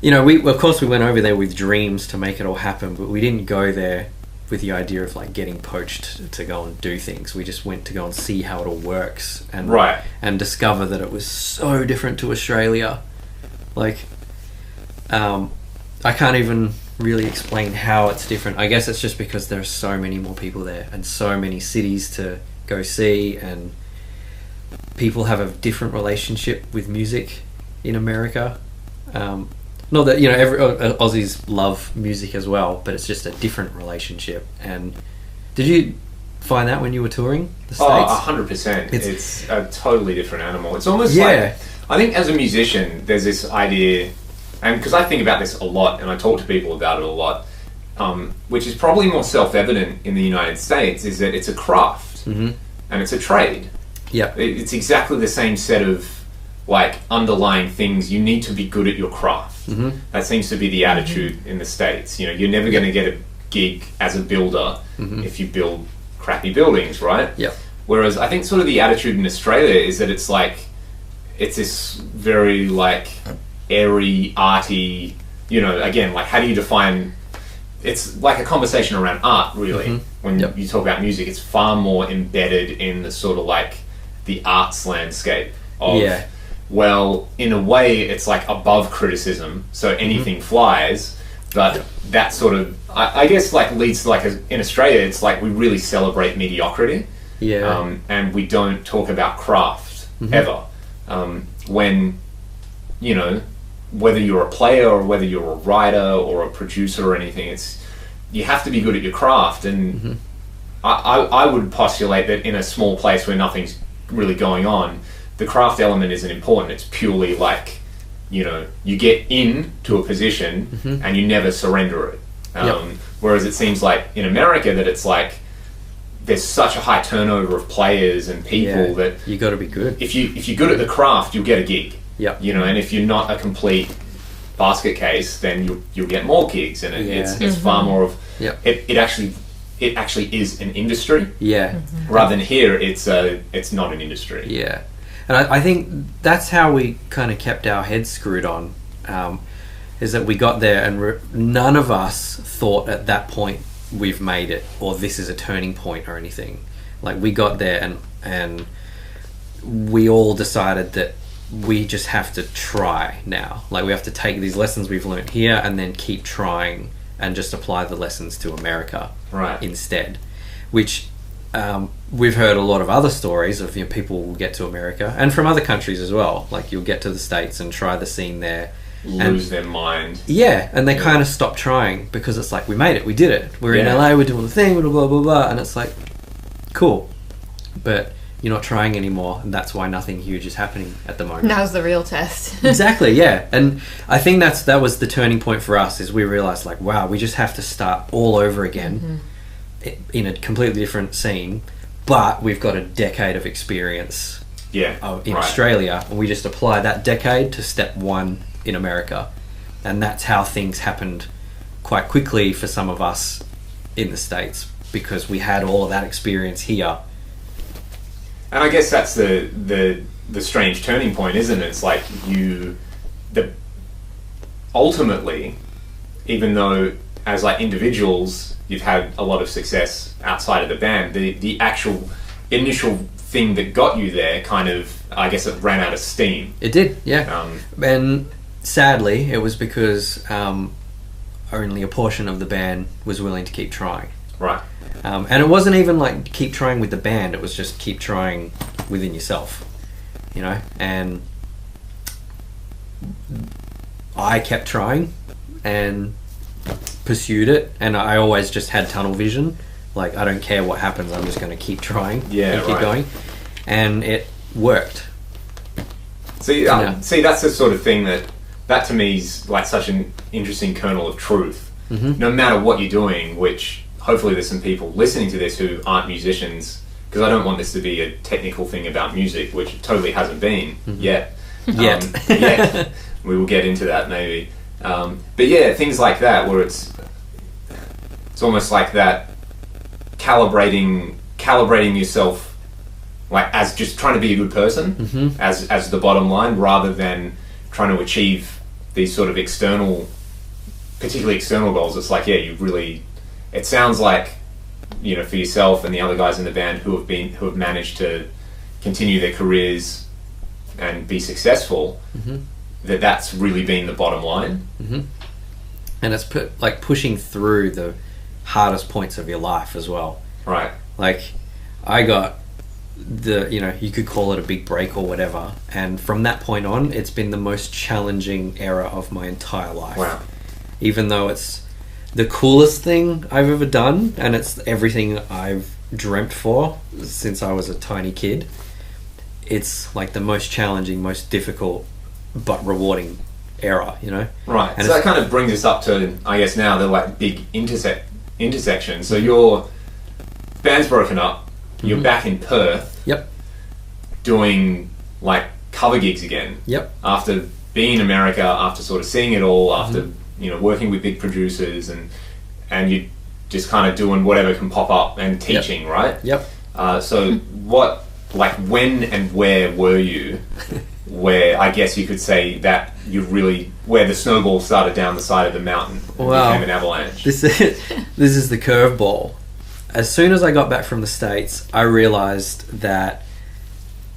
we of course we went over there with dreams to make it all happen, but we didn't go there with the idea of like getting poached to go and do things. We just went to go and see how it all works, and discover that it was so different to Australia. Like I can't even really explain how it's different. I guess it's just because there's so many more people there and so many cities to go see, and people have a different relationship with music in America. Not that every Aussies love music as well, but it's just a different relationship. And did you find that when you were touring the States? 100%. It's a totally different animal. It's almost like, I think as a musician there's this idea, and because I think about this a lot and I talk to people about it a lot, which is probably more self-evident in the United States, is that it's a craft and it's a trade. It's exactly the same set of like underlying things. You need to be good at your craft. That seems to be the attitude in the States. You're never going to get a gig as a builder if you build crappy buildings, right? Whereas I think sort of the attitude in Australia is that it's this very like airy, arty, again, like how do you define, it's like a conversation around art really. When you talk about music, it's far more embedded in the sort of like the arts landscape of well, in a way it's like above criticism, so anything flies, but that sort of I guess like leads to like in Australia it's like we really celebrate mediocrity, and we don't talk about craft ever, when whether you're a player or whether you're a writer or a producer or anything, you have to be good at your craft. And I would postulate that in a small place where nothing's really going on, the craft element isn't important. It's purely like, you get into a position and you never surrender it. Whereas it seems like in America that it's like there's such a high turnover of players and people that you got to be good. If you're good at the craft, you'll get a gig. Yep. You know, and if you're not a complete basket case, then you'll get more gigs, and it's far more of it actually is an industry. Yeah. Rather than here, it's not an industry. Yeah. And I think that's how we kind of kept our heads screwed on, is that we got there and none of us thought at that point we've made it or this is a turning point or anything. Like we got there and we all decided that we just have to try now. Like we have to take these lessons we've learned here and then keep trying and just apply the lessons to America instead. Which we've heard a lot of other stories of, you know, people will get to America and from other countries as well. Like you'll get to the States and try the scene there. Lose their mind. Yeah, and they kind of stop trying because it's like, we made it, we did it. We're in LA, we're doing the thing, blah, blah, blah, blah. And it's like, cool. But you're not trying anymore, and that's why nothing huge is happening at the moment. Now's the real test. Exactly, yeah. And I think that was the turning point for us, is we realized, like, wow, we just have to start all over again in a completely different scene, but we've got a decade of experience in Australia, and we just apply that decade to step one in America. And that's how things happened quite quickly for some of us in the States, because we had all of that experience here. And I guess that's the strange turning point, isn't it? It's like ultimately, even though as like individuals you've had a lot of success outside of the band, the actual initial thing that got you there kind of, I guess, it ran out of steam. It did, yeah. And sadly, it was because only a portion of the band was willing to keep trying. Right. And it wasn't even like keep trying with the band, it was just keep trying within yourself, you know. And I kept trying and pursued it, and I always just had tunnel vision. Like, I don't care what happens, I'm just going to keep trying and keep going. And it worked. See, that's the sort of thing that to me is like such an interesting kernel of truth. No matter what you're doing, which hopefully there's some people listening to this who aren't musicians, because I don't want this to be a technical thing about music, which it totally hasn't been yet. Yet. We will get into that maybe. But yeah, things like that where it's almost like that calibrating yourself, like as just trying to be a good person as the bottom line, rather than trying to achieve these sort of particularly external goals. It's like, it sounds like, you know, for yourself and the other guys in the band who have managed to continue their careers and be successful, that's really been the bottom line. And it's pushing through the hardest points of your life as well. Right. Like, I got you could call it a big break or whatever, and from that point on, it's been the most challenging era of my entire life. Wow. Even though it's the coolest thing I've ever done, and it's everything I've dreamt for since I was a tiny kid, it's like the most challenging, most difficult, but rewarding era, you know? Right. And so that kind of brings us up to, I guess now, the like big intersection. So your band's broken up, you're back in Perth. Yep. Doing like cover gigs again. Yep. After being in America, after sort of seeing it all, after working with big producers, and you just kind of doing whatever can pop up and teaching, right? Yep. So what, like, when and where were you? Where I guess you could say that where the snowball started down the side of the mountain and became an avalanche. This is the curveball. As soon as I got back from the States, I realized that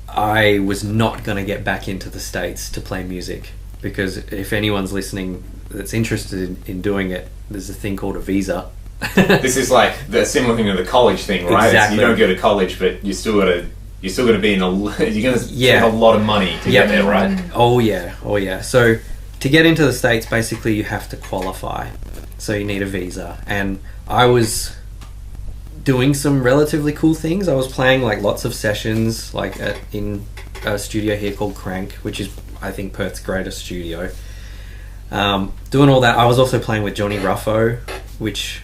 I was not going to get back into the States to play music, because if anyone's listening that's interested in doing it, there's a thing called a visa. This is like the similar thing to the college thing, right? Exactly. You don't go to college, but you're still going to be you're going to spend a lot of money to get there, right? Oh yeah. So to get into the States, basically you have to qualify. So you need a visa. And I was doing some relatively cool things. I was playing like lots of sessions, like in a studio here called Crank, which is, I think, Perth's greatest studio. Doing all that. I was also playing with Johnny Ruffo, which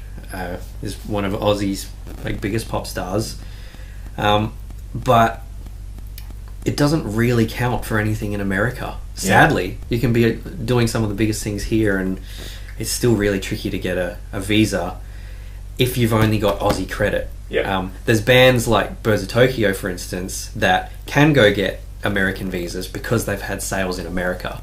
is one of Aussie's like biggest pop stars, but it doesn't really count for anything in America. Sadly, you can be doing some of the biggest things here, and it's still really tricky to get a visa if you've only got Aussie credit. There's bands like Birds of Tokyo, for instance, that can go get American visas because they've had sales in America.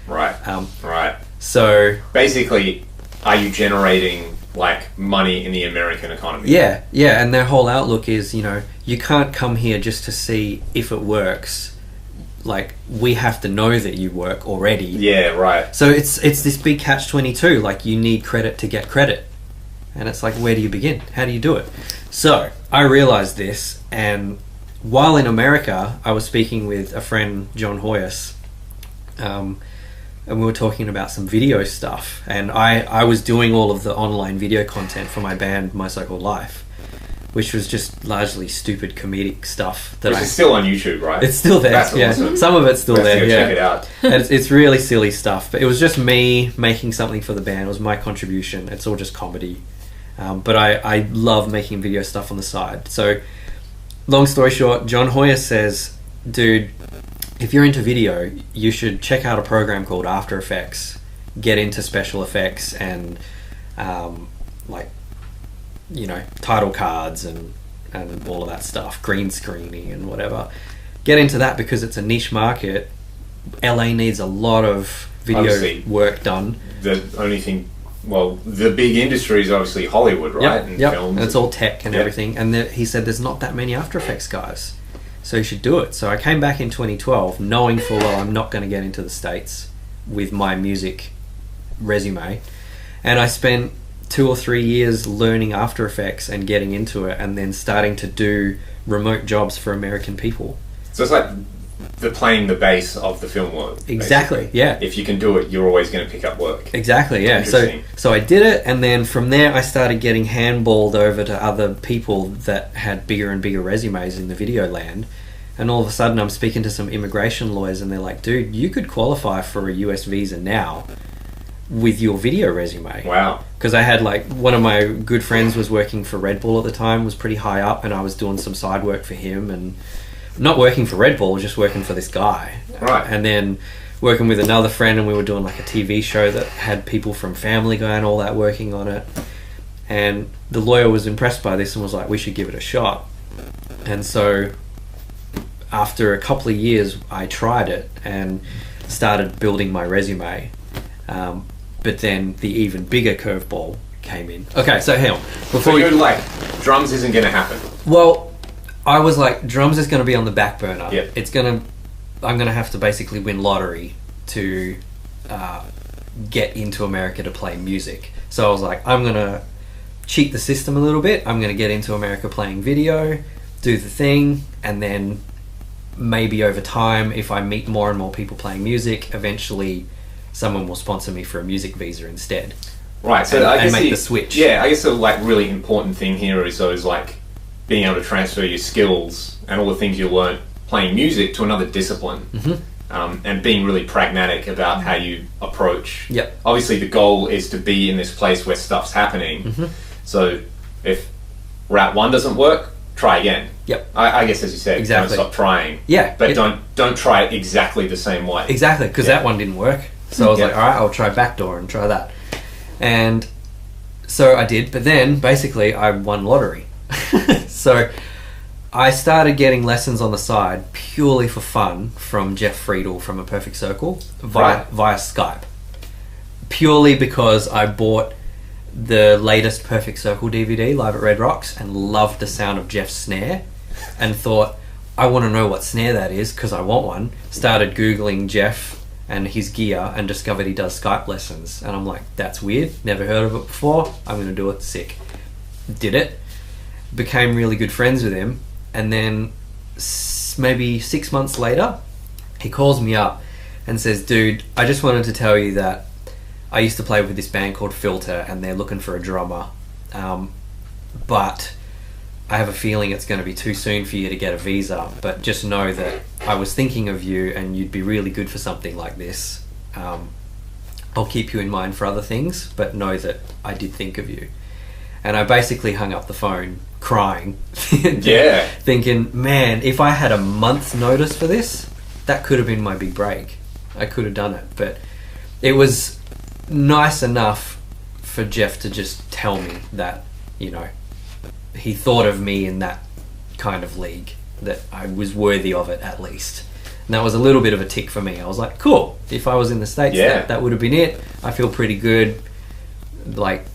Right. So basically, are you generating like money in the American economy? Yeah, and their whole outlook is, you know, you can't come here just to see if it works. Like, we have to know that you work already. Yeah, right. So it's this big catch-22. Like, you need credit to get credit, and it's like, where do you begin? How do you do it? So I realized this, and while in America, I was speaking with a friend, John Hoyas, and we were talking about some video stuff, and I was doing all of the online video content for my band My So-Called Life, which was just largely stupid comedic stuff that Which is still on YouTube, right? It's still there. That's awesome. Some of it's still there. Check it out. And it's really silly stuff, but it was just me making something for the band. It was my contribution. It's all just comedy, but I love making video stuff on the side. So long story short, John Hoyer says, dude, if you're into video, you should check out a program called After Effects, get into special effects and like, you know, title cards and all of that stuff, green screening and whatever. Get into that because it's a niche market. LA needs a lot of video Obviously, work done. The only thing, well, the big industry is obviously Hollywood, right? And films. And it's all tech and everything. And he said there's not that many After Effects guys, so you should do it. So I came back in 2012 knowing full well I'm not going to get into the States with my music resume, and I spent 2 or 3 years learning After Effects and getting into it, and then starting to do remote jobs for American people. So it's like playing the bass of the film world. Exactly, basically. yeah. If you can do it, you're always going to pick up work. Exactly, yeah. So I did it, and then from there I started getting handballed over to other people that had bigger and bigger resumes in the video land. And all of a sudden I'm speaking to some immigration lawyers, and they're like, dude, you could qualify for a US visa now with your video resume. Wow. Because I had, like, one of my good friends was working for Red Bull at the time, was pretty high up, and I was doing some side work for him, and not working for Red Bull, just working for this guy. Right. And then working with another friend, and we were doing like a TV show that had people from Family Guy and all that working on it. And the lawyer was impressed by this and was like, we should give it a shot. And so after a couple of years, I tried it and started building my resume. But then the even bigger curveball came in. Okay, so hang on. So you're like, drums isn't going to happen. Well, I was like, drums is going to be on the back burner. Yeah. I'm going to have to basically win lottery to get into America to play music. So I was like, I'm going to cheat the system a little bit. I'm going to get into America playing video, do the thing, and then maybe over time, if I meet more and more people playing music, eventually someone will sponsor me for a music visa instead. Right, so and, I guess make the switch. Yeah, I guess the like really important thing here is those like being able to transfer your skills and all the things you learn playing music to another discipline, and being really pragmatic about how you approach. Yep. Obviously, the goal is to be in this place where stuff's happening. So if route 1 doesn't work, try again. Yep. I guess, as you said, Exactly. don't stop trying. Yeah. But don't try it exactly the same way. Exactly, because that one didn't work. So I was like, all right, I'll try Backdoor and try that. And so I did, but then basically I won lottery. So I started getting lessons on the side purely for fun from Jeff Friedel from A Perfect Circle via Skype. Purely because I bought the latest Perfect Circle DVD live at Red Rocks and loved the sound of Jeff's snare and thought, I want to know what snare that is because I want one. Started Googling Jeff and his gear and discovered he does Skype lessons, and I'm like, that's weird, never heard of it before, I'm going to do it. Sick. Did it, became really good friends with him, and then maybe 6 months later he calls me up and says, dude, I just wanted to tell you that I used to play with this band called Filter and they're looking for a drummer, but I have a feeling it's going to be too soon for you to get a visa, but just know that I was thinking of you and you'd be really good for something like this. I'll keep you in mind for other things, but know that I did think of you. And I basically hung up the phone crying. Yeah. Thinking, man, if I had a month's notice for this, that could have been my big break. I could have done it. But it was nice enough for Jeff to just tell me that, you know, he thought of me in that kind of league, that I was worthy of it at least. And that was a little bit of a tick for me. I was like, cool, if I was in the States, that would have been it. I feel pretty good. Like,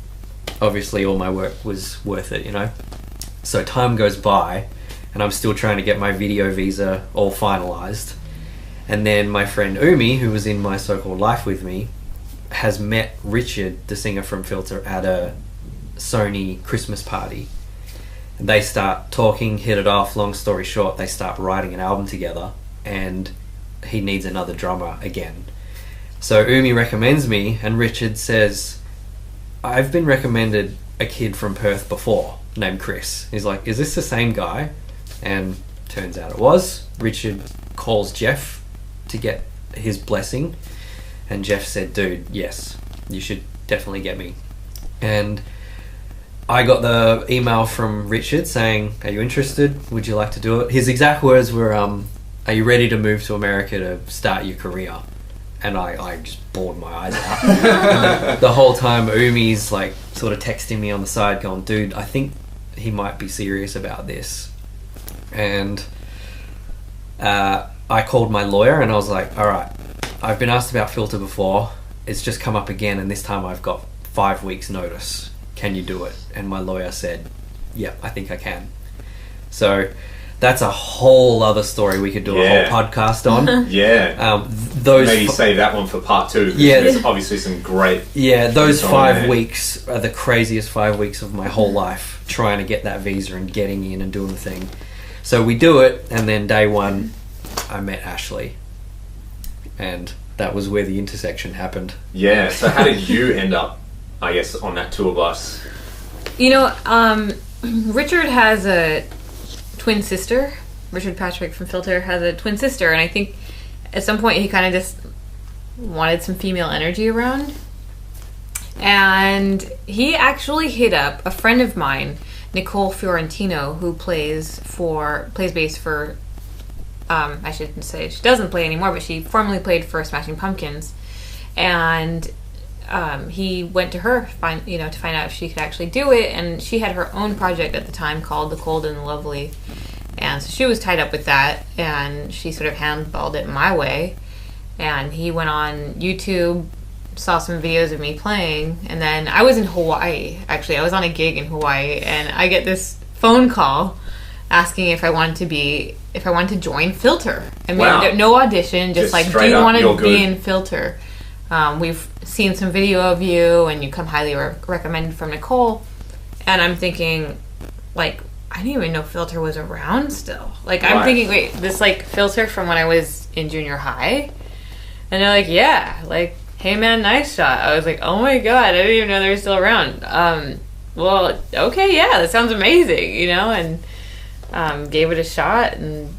obviously all my work was worth it, you know. So time goes by and I'm still trying to get my video visa all finalized. And then my friend Umi, who was in my so-called life with me, has met Richard, the singer from Filter, at a Sony Christmas party. And they start talking, hit it off. Long story short, they start writing an album together, and he needs another drummer again. So Umi recommends me, and Richard says, I've been recommended a kid from Perth before named Chris. He's like, is this the same guy? And turns out it was. Richard calls Jeff to get his blessing, and Jeff said, dude, yes, you should definitely get me. And I got the email from Richard saying, are you interested? Would you like to do it? His exact words were, are you ready to move to America to start your career? And I just bawled my eyes out. And the whole time Umi's like sort of texting me on the side going, dude, I think he might be serious about this. And I called my lawyer and I was like, all right, I've been asked about Filter before. It's just come up again, and this time I've got 5 weeks notice. Can you do it? And my lawyer said, yeah, I think I can. So that's a whole other story we could do a whole podcast on. Maybe save that one for part 2. Yeah, there's obviously some great. Yeah, those 5 weeks are the craziest 5 weeks of my whole life, trying to get that visa and getting in and doing the thing. So we do it, and then day one, I met Ashley, and that was where the intersection happened. Yeah. So how did you end up, I guess, on that tour bus? You know, Richard has a twin sister. Richard Patrick from Filter has a twin sister, and I think at some point he kind of just wanted some female energy around. And he actually hit up a friend of mine, Nicole Fiorentino, who plays bass for I shouldn't say she doesn't play anymore, but she formerly played for Smashing Pumpkins. And he went to her to find out if she could actually do it, and she had her own project at the time called The Cold and the Lovely, and so she was tied up with that, and she sort of handballed it my way. And he went on YouTube, saw some videos of me playing, and then I was in Hawaii. Actually, I was on a gig in Hawaii, and I get this phone call asking if I wanted to join Filter. I mean, no audition, just like, do you want to be in Filter? We've seen some video of you, and you come highly recommended from Nicole. And I'm thinking, like, I didn't even know Filter was around still. Like, I'm thinking, wait, this, like, Filter from when I was in junior high? And they're like, yeah, like, hey man, nice shot. I was like, oh my god, I didn't even know they were still around. Well, okay, yeah, that sounds amazing, you know, and gave it a shot, and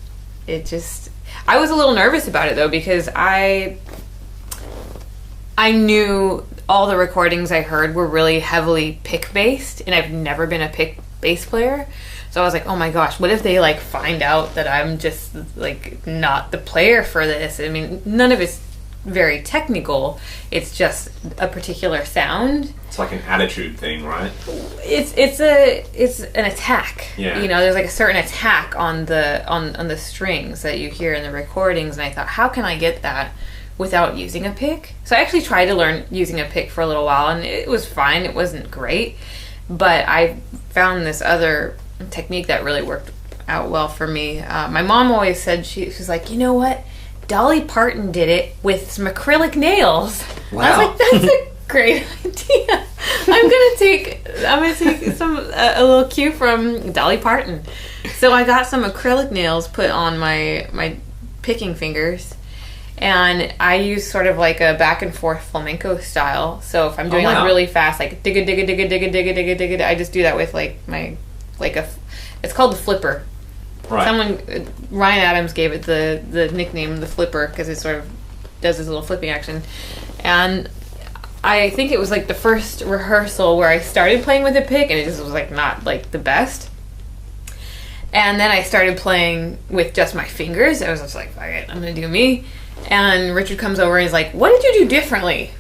it just, I was a little nervous about it though, because I knew all the recordings I heard were really heavily pick based, and I've never been a pick bass player. So I was like, oh my gosh, what if they like find out that I'm just like not the player for this? I mean, none of it's very technical. It's just a particular sound. It's like an attitude thing, right? It's an attack. Yeah. You know, there's like a certain attack on the strings that you hear in the recordings, and I thought, how can I get that without using a pick? So I actually tried to learn using a pick for a little while, and it was fine. It wasn't great, but I found this other technique that really worked out well for me. My mom always said, she's like, you know what? Dolly Parton did it with some acrylic nails. Wow. I was like, that's a great idea. I'm gonna take a little cue from Dolly Parton. So I got some acrylic nails put on my picking fingers, and I use sort of like a back and forth flamenco style. So if I'm doing like really fast, like digga digga digga digga digga digga digga, I just do that with like it's called the flipper. Right. Ryan Adams gave it the nickname the flipper because it sort of does this little flipping action, and I think it was like the first rehearsal where I started playing with a pick, and it just was like not like the best. And then I started playing with just my fingers. I was just like, all right, I'm gonna do me. And Richard comes over and he's like, what did you do differently?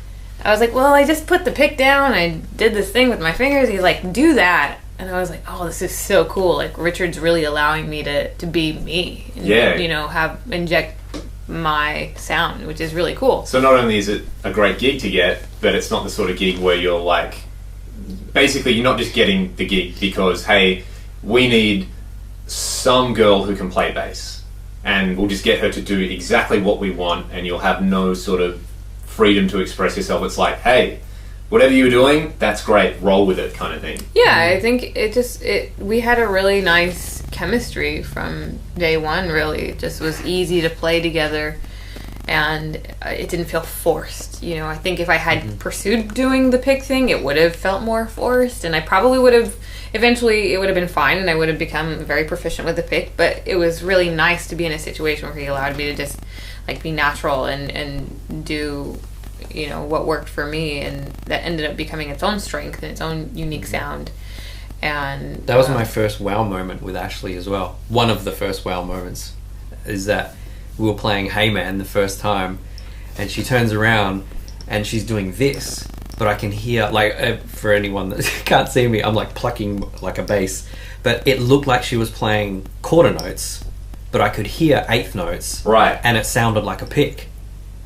I was like, well, I just put the pick down. I did this thing with my fingers. He's like, do that. And I was like, oh, this is so cool. Like, Richard's really allowing me to be me. And, you know, inject my sound, which is really cool. So not only is it a great gig to get, but it's not the sort of gig where you're like, basically you're not just getting the gig because, hey, we need some girl who can play bass and we'll just get her to do exactly what we want and you'll have no sort of freedom to express yourself. It's like, hey, whatever you're doing, that's great, roll with it kind of thing. Yeah, I think we had a really nice chemistry from day one, really. It just was easy to play together and it didn't feel forced. You know, I think if I had pursued doing the pick thing, it would have felt more forced and I probably would have, eventually it would have been fine and I would have become very proficient with the pick, but it was really nice to be in a situation where he allowed me to just like be natural and do, you know, what worked for me, and that ended up becoming its own strength and its own unique sound. And that was my first wow moment with Ashley as well. One of the first wow moments is that we were playing Hey Man the first time and she turns around and she's doing this, but I can hear, like, for anyone that can't see me, I'm like plucking like a bass, but it looked like she was playing quarter notes, but I could hear eighth notes, right? And it sounded like a pick.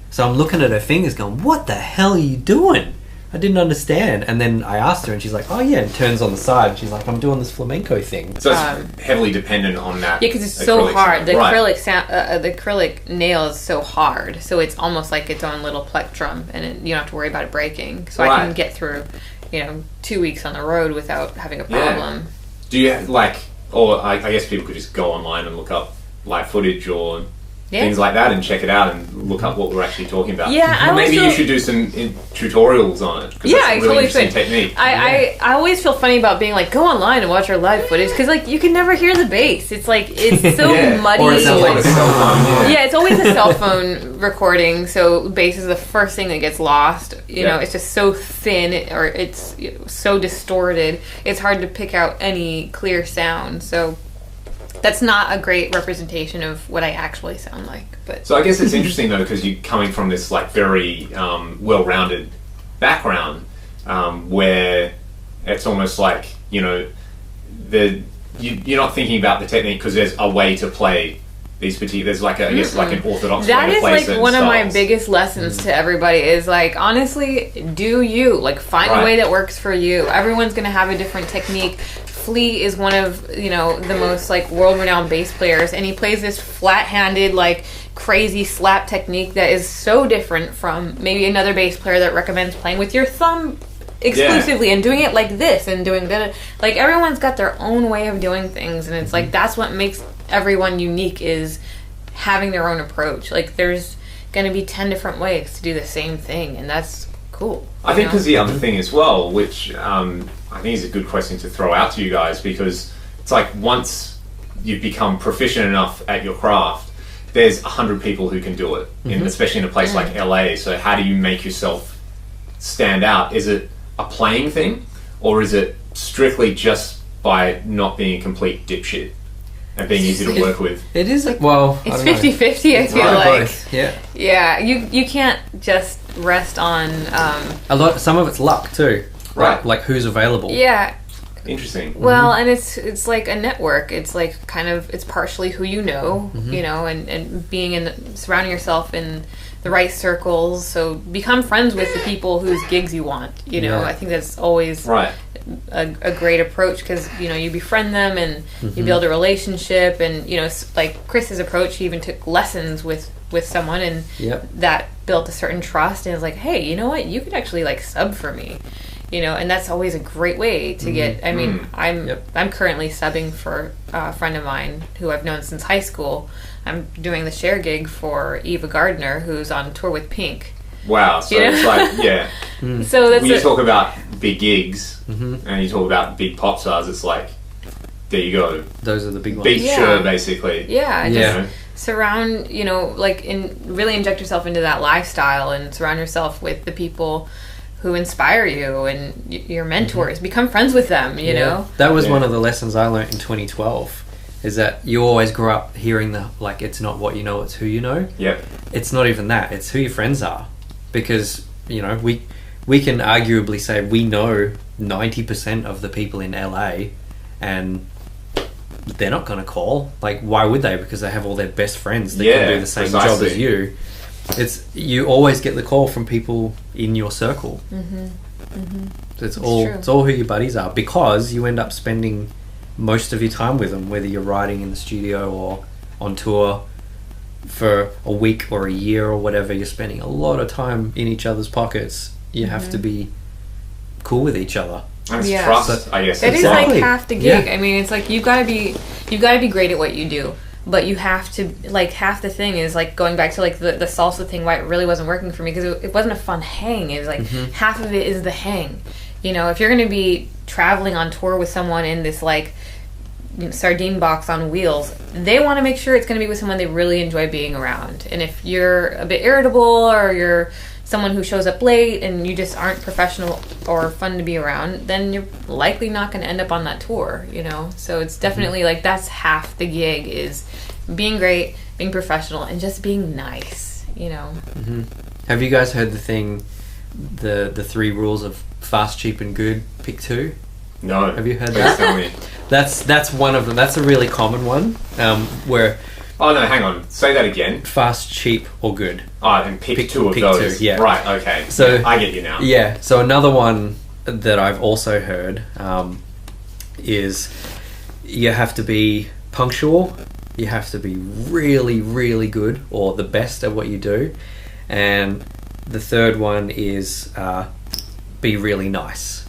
So I'm looking at her fingers going, what the hell are you doing? I didn't understand. And then I asked her and she's like, oh yeah, and turns on the side and she's like, I'm doing this flamenco thing. So it's heavily dependent on that. Yeah, because it's so hard. The acrylic sound, the acrylic nail is so hard. So it's almost like its own little plectrum and you don't have to worry about it breaking. So I can get through, 2 weeks on the road without having a problem. Yeah. Do you like, or I guess people could just go online and look up live footage or things like that and check it out and look up what we're actually talking about. Yeah, maybe you should do some tutorials on it. Yeah, I totally should. Technique. I always feel funny about being like, go online and watch our live footage because like you can never hear the bass. It's like it's so muddy. Or it sounds like a cell phone. Yeah, it's always a cell phone recording. So bass is the first thing that gets lost. You know, it's just so thin or it's so distorted. It's hard to pick out any clear sound. So that's not a great representation of what I actually sound like. But so I guess it's interesting though because you're coming from this like very well-rounded background where it's almost like you're not thinking about the technique because there's a way to play these particular. There's like I guess like an orthodox way to play certain styles. That is like one of my biggest lessons to everybody is like honestly, do you like find a way that works for you. Everyone's gonna have a different technique. Flea is one of the most like world-renowned bass players, and he plays this flat-handed like crazy slap technique that is so different from maybe another bass player that recommends playing with your thumb exclusively and doing it like this and doing that. Like everyone's got their own way of doing things, and it's like that's what makes everyone unique is having their own approach. Like there's going to be 10 different ways to do the same thing, and that's cool. I think because the other thing as well, which I think is a good question to throw out to you guys, because it's like once you've become proficient enough at your craft, there's 100 people who can do it, especially in a place like LA. So how do you make yourself stand out? Is it a playing thing, or is it strictly just by not being a complete dipshit and being easy to work with? It is, well, it's 50-50, I feel like. Both. Yeah. Yeah, you can't just rest on some of it's luck too. Right. Like who's available. Yeah. Interesting. Well, and it's like a network. It's like it's partially who you know, and being surrounding yourself in the right circles. So become friends with the people whose gigs you want. I think that's always a great approach because you befriend them and you build a relationship. And like Chris's approach, he even took lessons with someone, and that built a certain trust. And it's like, hey, you know what? You could actually like sub for me. And that's always a great way to get. I mean, I'm currently subbing for a friend of mine who I've known since high school. I'm doing the share gig for Eva Gardner, who's on tour with Pink. Wow! So it's like, So that's when you talk about big gigs and you talk about big pop stars, it's like, there you go. Those are the big ones. Beat sure, basically. Yeah. Just surround, really inject yourself into that lifestyle and surround yourself with the people who inspire you and your mentors. Become friends with them, you know? That was one of the lessons I learned in 2012, is that you always grow up hearing it's not what you know, it's who you know. Yep. It's not even that, it's who your friends are. Because, you know, we can arguably say we know 90% of the people in LA, and they're not going to call. Like, why would they? Because they have all their best friends that can do the same job as you. You always get the call from people in your circle. So it's all who your buddies are, because you end up spending most of your time with them, whether you're writing in the studio or on tour for a week or a year or whatever. You're spending a lot of time in each other's pockets. You have to be cool with each other. That's trust, I guess. It is like half the gig. I mean, it's like you've got to be great at what you do. But you have to, like, half the thing is, like, going back to, like, the salsa thing, why it really wasn't working for me, because it wasn't a fun hang. It was, like, half of it is the hang. You know, if you're going to be traveling on tour with someone in this, like, sardine box on wheels, they want to make sure it's going to be with someone they really enjoy being around. And if you're a bit irritable, or you're someone who shows up late and you just aren't professional or fun to be around, then you're likely not going to end up on that tour, you know? So it's definitely like that's half the gig, is being great, being professional, and just being nice, you know? Have you guys heard the thing, the 3 rules of fast, cheap, and good? Pick 2? No. Have you heard that? Tell me. That's one of them. That's a really common one, where... Oh, no, hang on. Say that again. Fast, cheap, or good. Oh, and pick 2 of those. 2, yeah. Right, okay. So I get you now. Yeah, so another one that I've also heard is you have to be punctual, you have to be really, really good, or the best at what you do, and the third one is be really nice,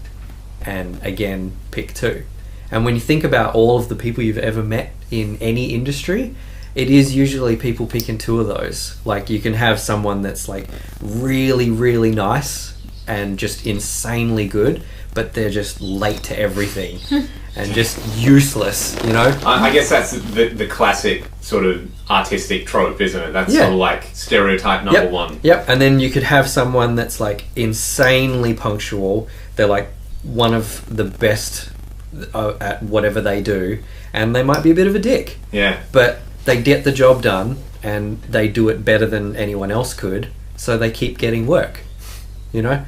and again, pick 2. And when you think about all of the people you've ever met in any industry, it is usually people picking 2 of those. Like, you can have someone that's like really, really nice and just insanely good, but they're just late to everything and just useless, you know? I guess that's the classic sort of artistic trope, isn't it? That's sort of like stereotype number 1. Yep, and then you could have someone that's like insanely punctual. They're like one of the best at whatever they do, and they might be a bit of a dick. Yeah. But they get the job done, and they do it better than anyone else could, so they keep getting work, you know?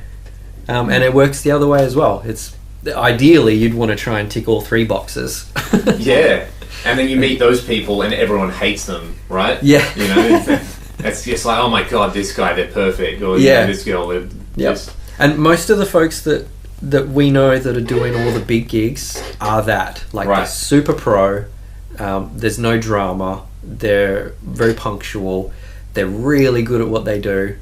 And it works the other way as well. It's ideally you'd want to try and tick all 3 boxes. Yeah, and then you meet those people and everyone hates them, right? Yeah. You know, it's just like, oh my god, this guy, they're perfect, or you know, this girl, they're just... And most of the folks that we know that are doing all the big gigs are that. Like, they're super pro, there's no drama, they're very punctual, they're really good at what they do,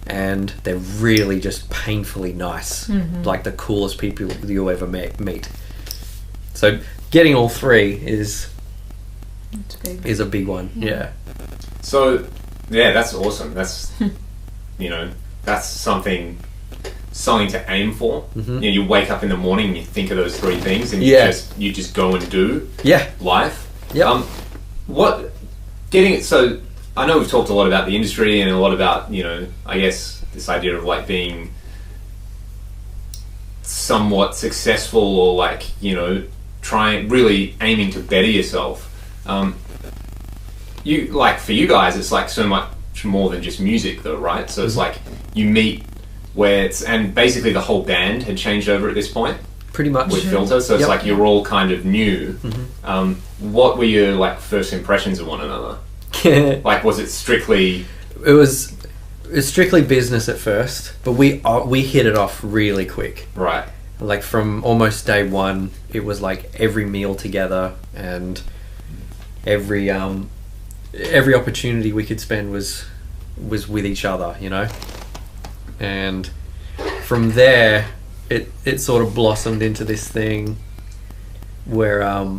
and they're really just painfully nice. Like the coolest people you'll ever meet. So getting all 3 is a big one. Yeah. So yeah, that's awesome. That's you know, that's something to aim for. You know, you wake up in the morning and you think of those 3 things, and you just go and do life. So I know we've talked a lot about the industry and a lot about, you know, I guess this idea of like being somewhat successful, or like, you know, really aiming to better yourself. You, like, for you guys, it's like so much more than just music though, right? So it's like you meet and basically the whole band had changed over at this point. Pretty much. With Filter, so it's like you're all kind of new. What were your like first impressions of one another? Like, was it strictly... It was strictly business at first, but we hit it off really quick. Right. Like, from almost day one, it was like every meal together, and every opportunity we could spend was with each other, you know? And from there, it sort of blossomed into this thing where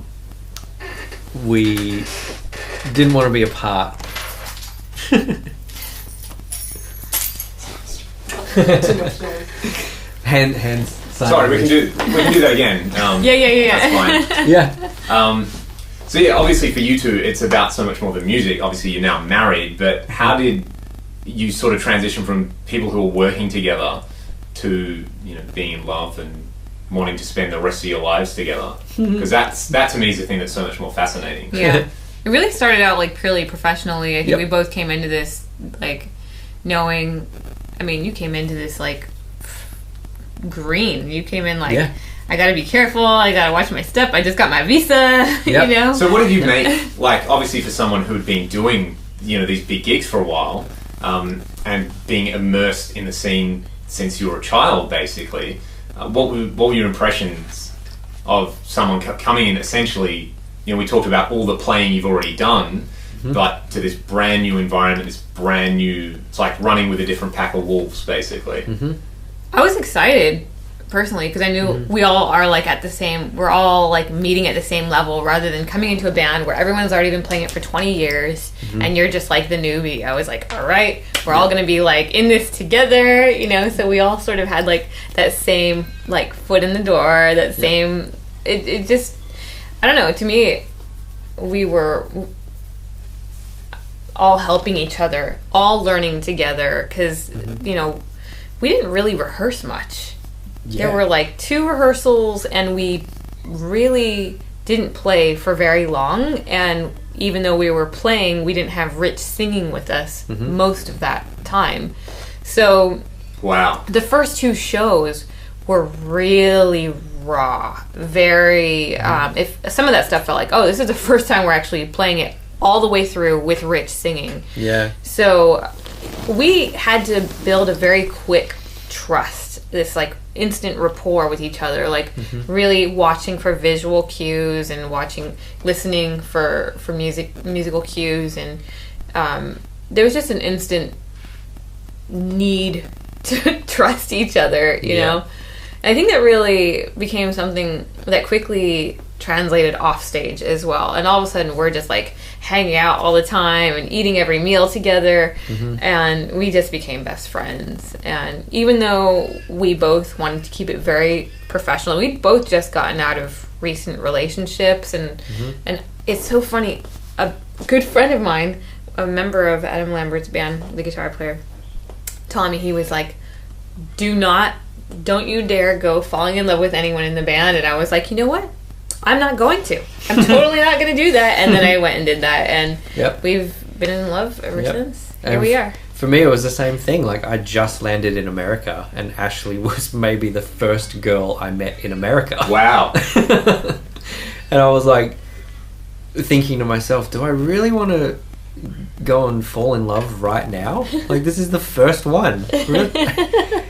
we didn't want to be apart. Hands. Sorry, we can do that again. Yeah. That's fine. Yeah. So yeah, obviously for you two, it's about so much more than music. Obviously, you're now married, but how did you sort of transition from people who are working together to, you know, being in love and wanting to spend the rest of your lives together? Because that to me is the thing that's so much more fascinating. Yeah. It really started out like purely professionally. I think Yep. we both came into this like knowing, I mean, you came into this like green. You came in like, Yeah. I gotta be careful, I gotta watch my step, I just got my visa, Yep. you know? So what did you make, like, obviously for someone who had been doing, you know, these big gigs for a while, and being immersed in the scene since you were a child, basically, what were your impressions of someone coming in essentially, you know, we talked about all the playing you've already done, but to this brand new environment, this brand new, it's like running with a different pack of wolves, basically. I was excited personally because I knew we all are like at the same, we're all like meeting at the same level rather than coming into a band where everyone's already been playing it for 20 years and you're just like the newbie. I was like, all right, we're all gonna be like in this together, you know, so we all sort of had like that same like foot in the door, that same, it just, I don't know, to me, we were all helping each other, all learning together because, you know, we didn't really rehearse much. Yeah. There were like 2 rehearsals and we really didn't play for very long, and even though we were playing, we didn't have Rich singing with us most of that time. So Wow. the first 2 shows were really raw, very if some of that stuff felt like, oh, this is the first time we're actually playing it all the way through with Rich singing. Yeah. So we had to build a very quick trust, this like instant rapport with each other, like really watching for visual cues and listening for musical cues, and there was just an instant need to trust each other, you know. And I think that really became something that quickly translated off stage as well, and all of a sudden we're just like hanging out all the time and eating every meal together, and we just became best friends. And even though we both wanted to keep it very professional, we'd both just gotten out of recent relationships, and it's so funny, a good friend of mine, a member of Adam Lambert's band, the guitar player, told me, he was like, don't you dare go falling in love with anyone in the band. And I was like, you know what? I'm not going to. I'm totally not going to do that. And then I went and did that. And we've been in love ever since. Here we are. For me, it was the same thing. Like, I just landed in America, and Ashley was maybe the first girl I met in America. Wow. And I was like, thinking to myself, do I really want to go and fall in love right now? Like, this is the first one.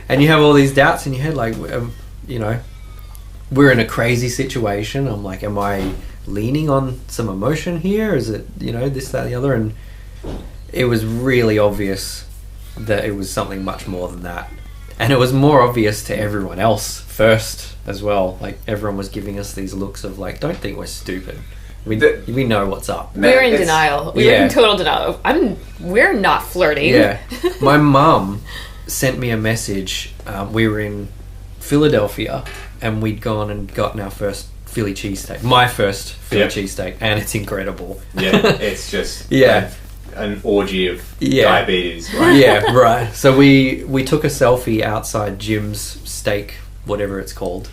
And you have all these doubts in your head, like, you know, we're in a crazy situation. I'm like, am I leaning on some emotion here? Is it, you know, this, that, the other? And it was really obvious that it was something much more than that. And it was more obvious to everyone else first as well. Like, everyone was giving us these looks of like, don't think we're stupid. We know what's up. We're in denial. We were in total denial. We're not flirting. Yeah. My mum sent me a message. We were in Philadelphia, and we'd gone and gotten our first Philly cheesesteak. My first Philly cheesesteak, and it's incredible. Yeah, it's just an orgy of diabetes, right? Yeah, right. So we took a selfie outside Jim's Steak, whatever it's called.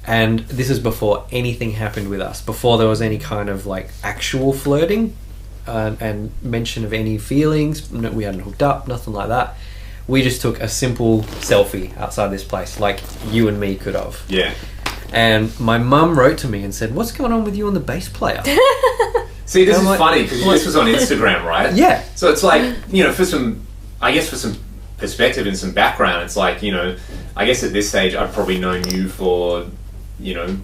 And this is before anything happened with us, before there was any kind of like actual flirting and mention of any feelings. No, we hadn't hooked up, nothing like that. We just took a simple selfie outside this place, like you and me could have. Yeah. And my mum wrote to me and said, "What's going on with you and the bass player?" See, this is funny because this was on Instagram, right? Yeah. So it's like, you know, for some perspective and some background, it's like, you know, I guess at this stage I've probably known you for, you know,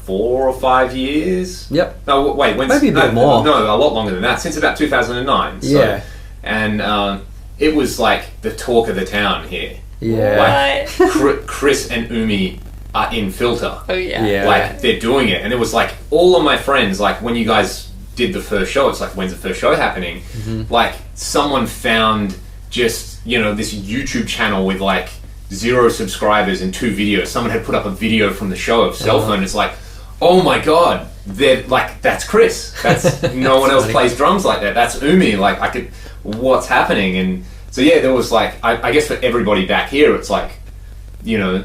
4 or 5 years. Yep. No, wait, maybe a bit more. No, a lot longer than that. Since about 2009. So, yeah. And it was like the talk of the town here. Yeah. Like Chris and Umi are in Filter. Oh yeah. Like they're doing it, and it was like all of my friends. Like when you guys did the first show, it's like, when's the first show happening? Like someone found just, you know, this YouTube channel with like 0 subscribers and 2 videos. Someone had put up a video from the show of Cell Phone. It's like, oh my god, they're like, that's Chris. That's no one else plays drums like that. That's Umi. Like what's happening? And So yeah, there was like, I guess for everybody back here, it's like, you know,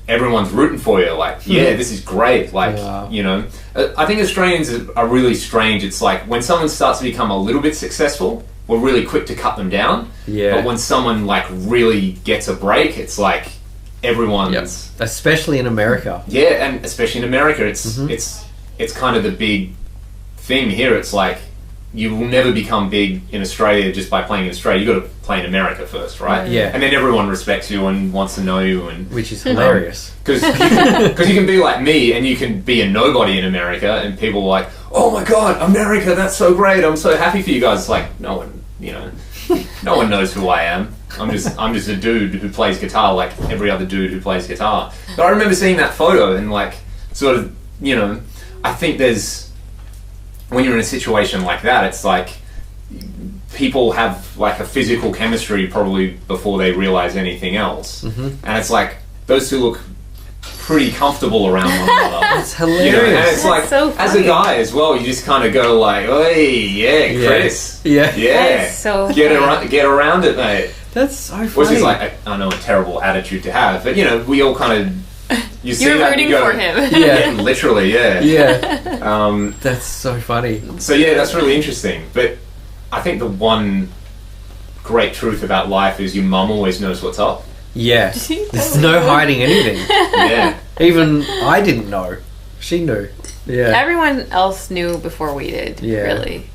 everyone's rooting for you. Like, yeah, this is great. Like, you know, I think Australians are really strange. It's like when someone starts to become a little bit successful, we're really quick to cut them down. Yeah. But when someone like really gets a break, it's like everyone's... Especially in America. Yeah, and especially in America, it's kind of the big thing here. It's like you will never become big in Australia just by playing in Australia. You've got to play in America first, right? Yeah. And then everyone respects you and wants to know you. Which is hilarious. Because you can be like me and you can be a nobody in America and people are like, oh my god, America, that's so great. I'm so happy for you guys. It's like, no one, you know, no one knows who I am. I'm just a dude who plays guitar like every other dude who plays guitar. But I remember seeing that photo and like sort of, you know, I think there's, when you're in a situation like that, it's like people have like a physical chemistry probably before they realize anything else. And it's like those two look pretty comfortable around one another. That's hilarious. You know? And it's like, so as a guy as well, you just kind of go like, hey, yeah, Chris. Yeah. That's so get around it, mate. That's so funny. Which is like, I know, a terrible attitude to have, but you know, we all kind of... You see You're that rooting and you go, for him. Yeah, literally, yeah. Yeah. That's so funny. So yeah, that's really interesting. But I think the one great truth about life is your mum always knows what's up. Yeah. There's no hiding anything. Yeah. Even I didn't know. She knew. Yeah. Everyone else knew before we did, Yeah. really.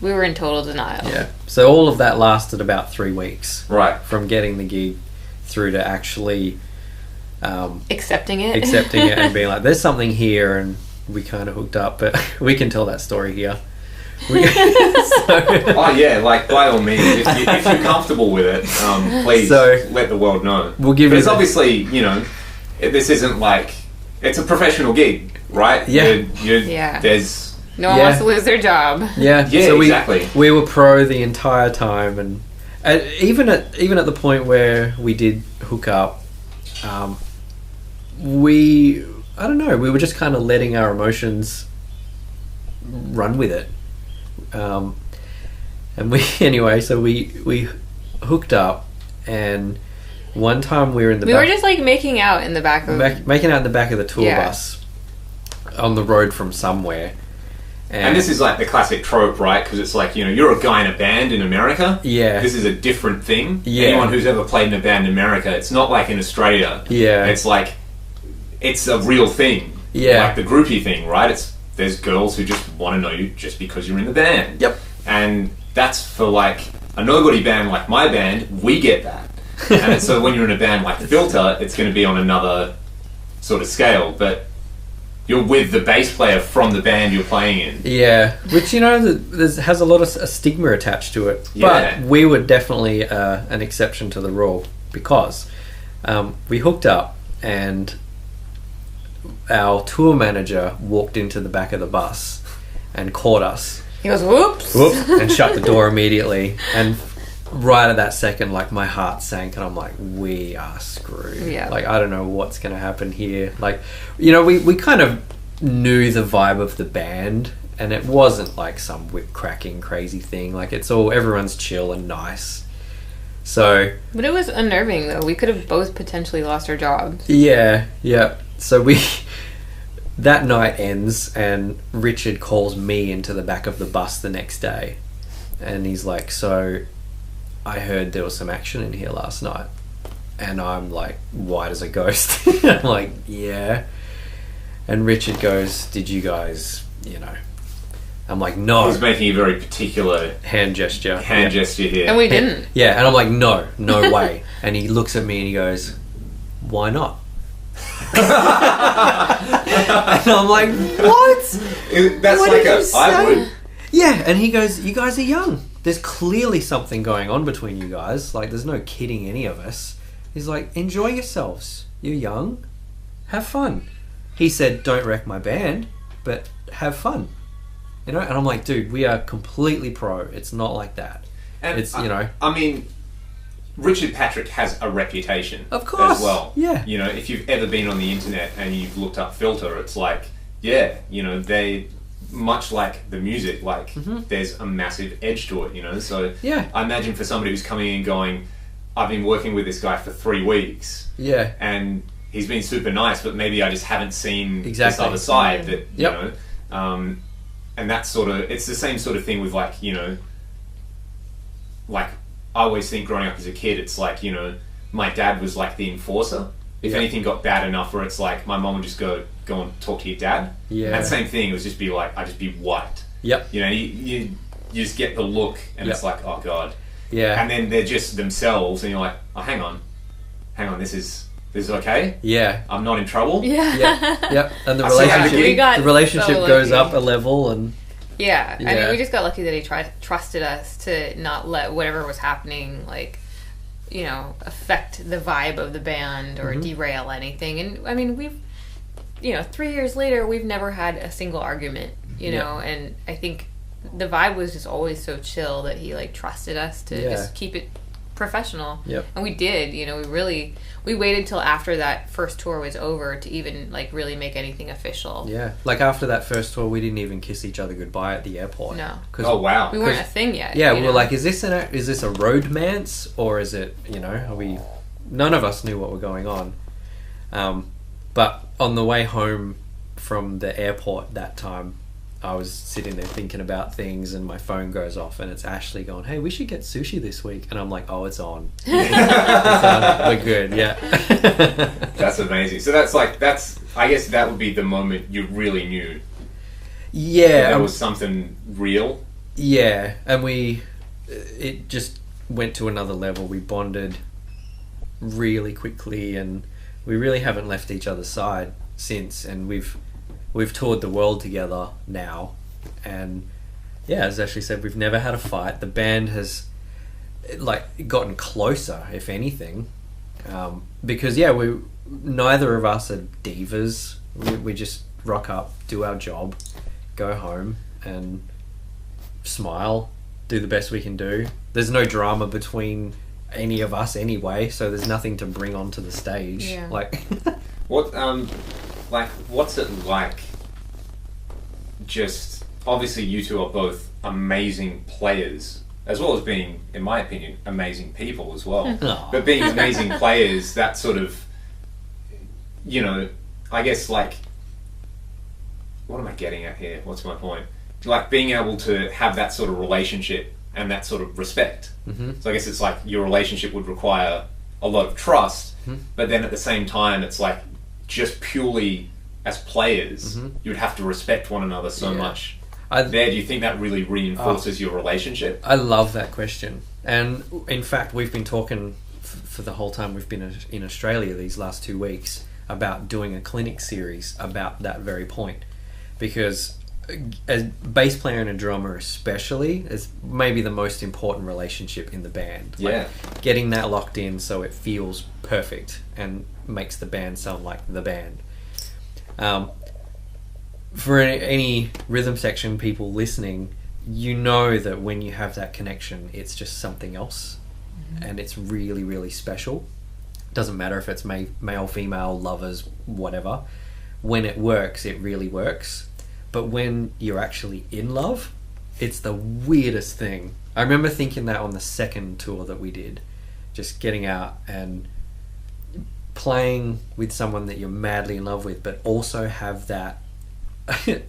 We were in total denial. Yeah. So all of that lasted about 3 weeks. Right. From getting the gig through to actually... accepting it and being like, there's something here, and we kind of hooked up, but we can tell that story here. Oh yeah, like by all means, if you're comfortable with it, please let the world know. We'll give it. It's obviously, you know, this isn't like, it's a professional gig, right? Yeah. There's no one wants to lose their job. Yeah. So exactly. We were pro the entire time, and even at the point where we did hook up, I don't know, we were just kind of letting our emotions run with it. And we hooked up, and one time we were in the back... We were just like making out in the back of... making out in the back of the tour bus on the road from somewhere. And this is like the classic trope, right? Because it's like, you know, you're a guy in a band in America. Yeah. This is a different thing. Yeah. Anyone who's ever played in a band in America, it's not like in Australia. Yeah. It's like, it's a real thing. Yeah. Like the groupie thing, right? There's girls who just want to know you just because you're in the band. Yep. And that's for like a nobody band like my band, we get that. And so when you're in a band like Filter, it's going to be on another sort of scale. But you're with the bass player from the band you're playing in. Yeah, which, you know, has a lot of a stigma attached to it. Yeah. But we were definitely an exception to the rule, because we hooked up and our tour manager walked into the back of the bus and caught us. He goes, whoops! And shut the door immediately. And right at that second, like, my heart sank, and I'm like, we are screwed. Yeah. Like, I don't know what's going to happen here. Like, you know, we kind of knew the vibe of the band, and it wasn't like some whip cracking crazy thing. Like, it's all, everyone's chill and nice. So... But it was unnerving, though. We could have both potentially lost our jobs. Yeah. So that night ends, and Richard calls me into the back of the bus the next day. And he's like, so... I heard there was some action in here last night. And I'm like, white as a ghost. I'm like, yeah. And Richard goes, did you guys, you know... I'm like, no. I was making a very particular... Hand gesture here. And we didn't. Yeah, and I'm like, no way. And he looks at me and he goes, why not? And I'm like, what? That's what like I would... Yeah, and he goes, you guys are young. There's clearly something going on between you guys. Like, there's no kidding any of us. He's like, enjoy yourselves. You're young. Have fun. He said, don't wreck my band, but have fun. You know? And I'm like, dude, we are completely pro. It's not like that. And it's, you know... I mean, Richard Patrick has a reputation. Of course. As well. Yeah. You know, if you've ever been on the internet and you've looked up Filter, it's like, yeah, you know, much like the music, like there's a massive edge to it, you know. So Yeah. I imagine for somebody who's coming in going, I've been working with this guy for 3 weeks, Yeah. and he's been super nice, but maybe I just haven't seen Exactly. this other side that you Yep. know. And that's sort of, it's the same sort of thing with, like, you know, like I always think growing up as a kid, it's like, you know, my dad was like the enforcer. If Yeah. anything got bad enough, where it's like my mom would just go and talk to your dad. Yeah. And same thing, it would just be like, I'd just be white. Yep. You know, you just get the look, and it's Yep. like, oh god. Yeah. And then they're just themselves, and you're like, oh, hang on, this is okay. Yeah. I'm not in trouble. Yeah. Yep. And the I see how relationship, we got the relationship so goes lucky. up a level, and Yeah, I Yeah. mean, we just got lucky that he trusted us to not let whatever was happening, like, you know, affect the vibe of the band or derail anything. And I mean, we've, you know, 3 years later, we've never had a single argument, you Yeah. know, and I think the vibe was just always so chill that he, like, trusted us to Yeah. just keep it professional. Yep. And we did, you know, we waited till after that first tour was over to even, like, really make anything official. yeah. Like after that first tour, we didn't even kiss each other goodbye at the airport. No. 'Cause- Oh wow. We weren't a thing yet. Yeah, you we know? were like, is this a roadmance, or is it, you know, are we? None of us knew what were going on. But on the way home from the airport that time, I was sitting there thinking about things, and my phone goes off, and it's Ashley going, "Hey, we should get sushi this week." And I'm like, "Oh, it's on. It's on. We're good." Yeah. That's amazing. So I guess that would be the moment you really knew Yeah. there was something real. Yeah, and it just went to another level. We bonded really quickly, and we really haven't left each other's side since. And we've toured the world together now, and yeah, as Ashley said, we've never had a fight. The band has like gotten closer, if anything, because yeah, neither of us are divas. We just rock up, do our job, go home, and smile, do the best we can do. There's no drama between any of us anyway, so there's nothing to bring onto the stage. Yeah. Like, What's it like? Just obviously, you two are both amazing players, as well as being, in my opinion, amazing people as well. Aw. But being amazing players, that sort of, you know, I guess, like, what am I getting at here? What's my point? Like being able to have that sort of relationship and that sort of respect. Mm-hmm. So I guess it's like your relationship would require a lot of trust, but then at the same time, it's like just purely as players, you would have to respect one another so Yeah. much. I- Do you think that really reinforces your relationship? I love that question. And in fact, we've been talking for the whole time we've been in Australia these last 2 weeks about doing a clinic series about that very point. Because as bass player and a drummer especially is maybe the most important relationship in the band. Yeah. Getting that locked in so it feels perfect and makes the band sound like the band. For any rhythm section people listening, you know that when you have that connection, it's just something else, and it's really, really special. Doesn't matter if it's male, female, lovers, whatever. When it works, it really works. But when you're actually in love, it's the weirdest thing. I remember thinking that on the second tour that we did, just getting out and playing with someone that you're madly in love with, but also have that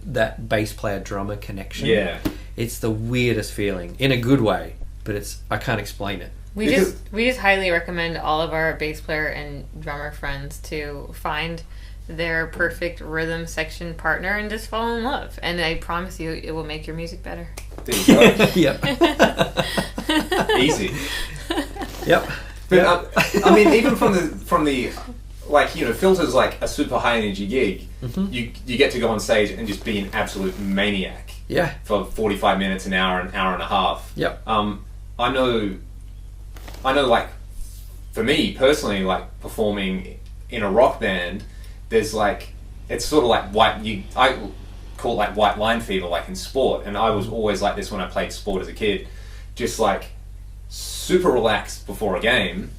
that bass player drummer connection. Yeah. It's the weirdest feeling in a good way, but I can't explain it. We just highly recommend all of our bass player and drummer friends to find their perfect rhythm section partner and just fall in love. And I promise you, it will make your music better. There you go. Yep. Easy. Yep. But I mean, even from the like, you know, Filter's like a super high energy gig. You get to go on stage and just be an absolute maniac. Yeah. For 45 minutes, an hour and a half. Yep. I know. Like, for me personally, like performing in a rock band, there's like, it's sort of like I call it like white line fever, like in sport. And I was always like this when I played sport as a kid, just like super relaxed before a game,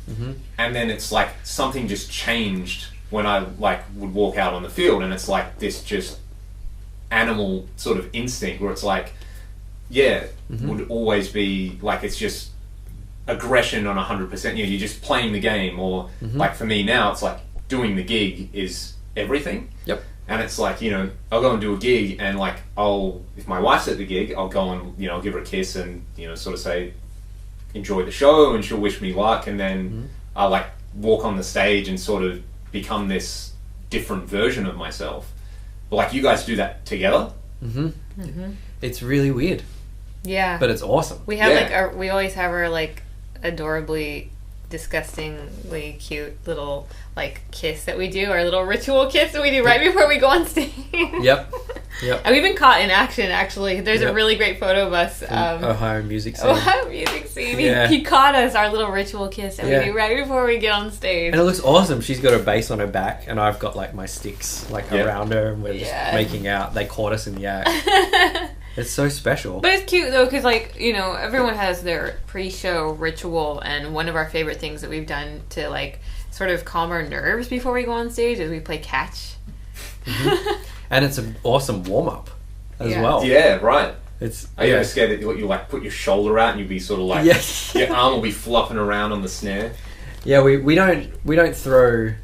and then it's like something just changed when I like would walk out on the field, and it's like this just animal sort of instinct where it's like, yeah, would always be like, it's just aggression on 100%. You know, you're just playing the game, or like for me now, it's like doing the gig is everything. Yep. And it's like, you know, I'll go and do a gig, and like if my wife's at the gig, I'll go and, you know, I'll give her a kiss and, you know, sort of say, enjoy the show, and she'll wish me luck, and then I'll like walk on the stage and sort of become this different version of myself. But like, you guys do that together? It's really weird, Yeah. but it's awesome. We have we always have our like adorably, disgustingly cute little like kiss that we do, our little ritual kiss that we do right before we go on stage. Yep. And we've been caught in action, actually. There's a really great photo of us. Ohio music scene. Ohio music scene. Yeah. He caught us, our little ritual kiss that we do right before we get on stage. And it looks awesome. She's got her bass on her back, and I've got like my sticks like around her, and we're just making out. They caught us in the act. It's so special. But it's cute though, because like, you know, everyone has their pre-show ritual, and one of our favorite things that we've done to like sort of calm our nerves before we go on stage is we play catch. And it's an awesome warm-up as well. Yeah, right. Are you ever scared that you like put your shoulder out and you'd be sort of like, your arm will be flopping around on the snare? Yeah, we don't throw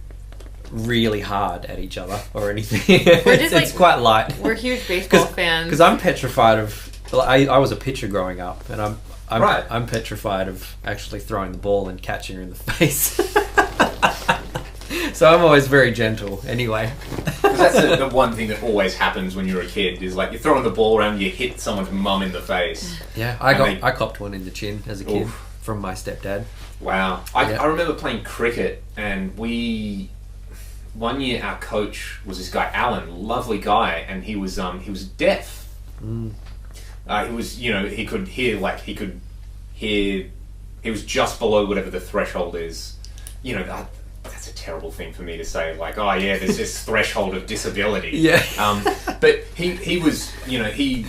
really hard at each other or anything. We're just it's quite light. We're huge baseball fans. Because I'm petrified of. I was a pitcher growing up, and I'm petrified of actually throwing the ball and catching her in the face. So I'm always very gentle. Anyway, that's the one thing that always happens when you're a kid is like you're throwing the ball around, you hit someone's mum in the face. Yeah, I copped one in the chin as a kid from my stepdad. Wow, I remember playing cricket, and one year our coach was this guy Alan, lovely guy, and he was deaf. He was, you know, he could hear. He was just below whatever the threshold is. You know, that's a terrible thing for me to say. Like, oh yeah, there's this threshold of disability. Yeah. But he was, you know, you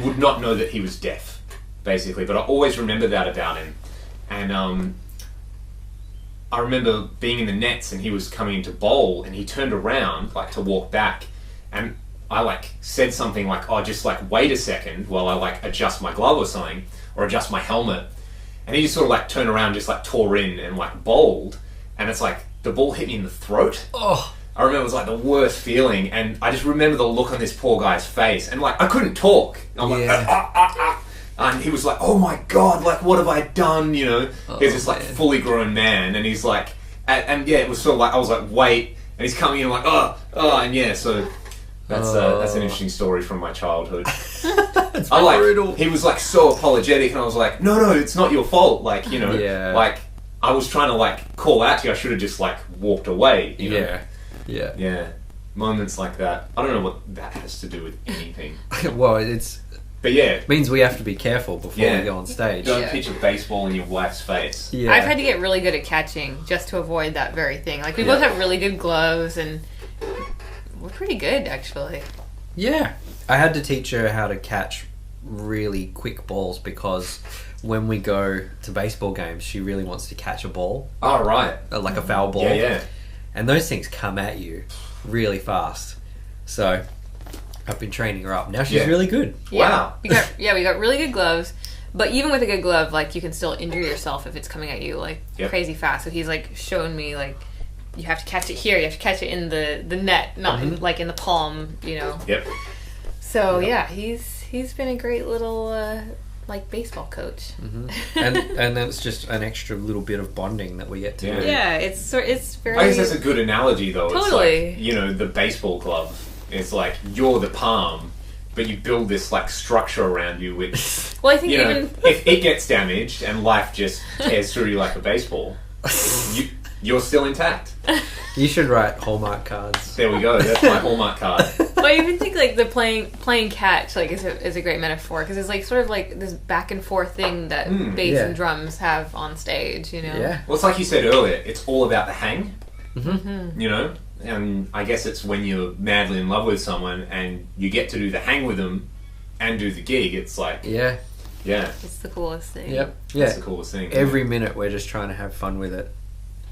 would not know that he was deaf, basically. But I always remember that about him, and I remember being in the nets and he was coming to bowl, and he turned around like to walk back, and I like said something like, oh, just like wait a second while I like adjust my glove or something, or adjust my helmet. And he just sort of like turned around, just like tore in and like bowled, and it's like the ball hit me in the throat. Oh, I remember it was like the worst feeling, and I just remember the look on this poor guy's face, and like I couldn't talk. I'm like, and he was like, oh my god, like what have I done, you know? He's this like fully grown man, and he's like, and yeah, it was sort of like, I was like, wait, and he's coming in like, and yeah, so that's an interesting story from my childhood. Brutal. He was like so apologetic, and I was like, no, it's not your fault, like, you know, like I was trying to like call out to you, I should have just like walked away, you know? Yeah. Moments like that. I don't know what that has to do with anything. Well, but yeah, it means we have to be careful before we go on stage. Don't pitch a baseball in your wife's face. Yeah. I've had to get really good at catching just to avoid that very thing. Like we both have really good gloves, and we're pretty good actually. Yeah, I had to teach her how to catch really quick balls, because when we go to baseball games, she really wants to catch a ball. Oh, right. Like a foul ball. Yeah. And those things come at you really fast. So I've been training her up. Now she's really good. Wow. We got really good gloves, but even with a good glove, like you can still injure yourself if it's coming at you like crazy fast. So he's like showing me like you have to catch it here, you have to catch it in the net, not in, like in the palm, you know. Yep. So he's been a great little like baseball coach. And then it's just an extra little bit of bonding that we get to do. Yeah, it's very. I guess that's a good analogy though. Totally. It's like, you know, the baseball glove. It's like you're the palm, but you build this like structure around you which, well, I think you even know, if it gets damaged and life just tears through you like a baseball, you're still intact. You should write Hallmark cards. There we go. That's my Hallmark card. Well, I even think like the playing catch like is a great metaphor, because it's like sort of like this back and forth thing that bass and drums have on stage, you know. Yeah. Well, it's like you said earlier. It's all about the hang. You know, and I guess it's when you're madly in love with someone and you get to do the hang with them and do the gig. It's like yeah, it's the coolest thing. Yep. That's the coolest thing. Every minute we're just trying to have fun with it.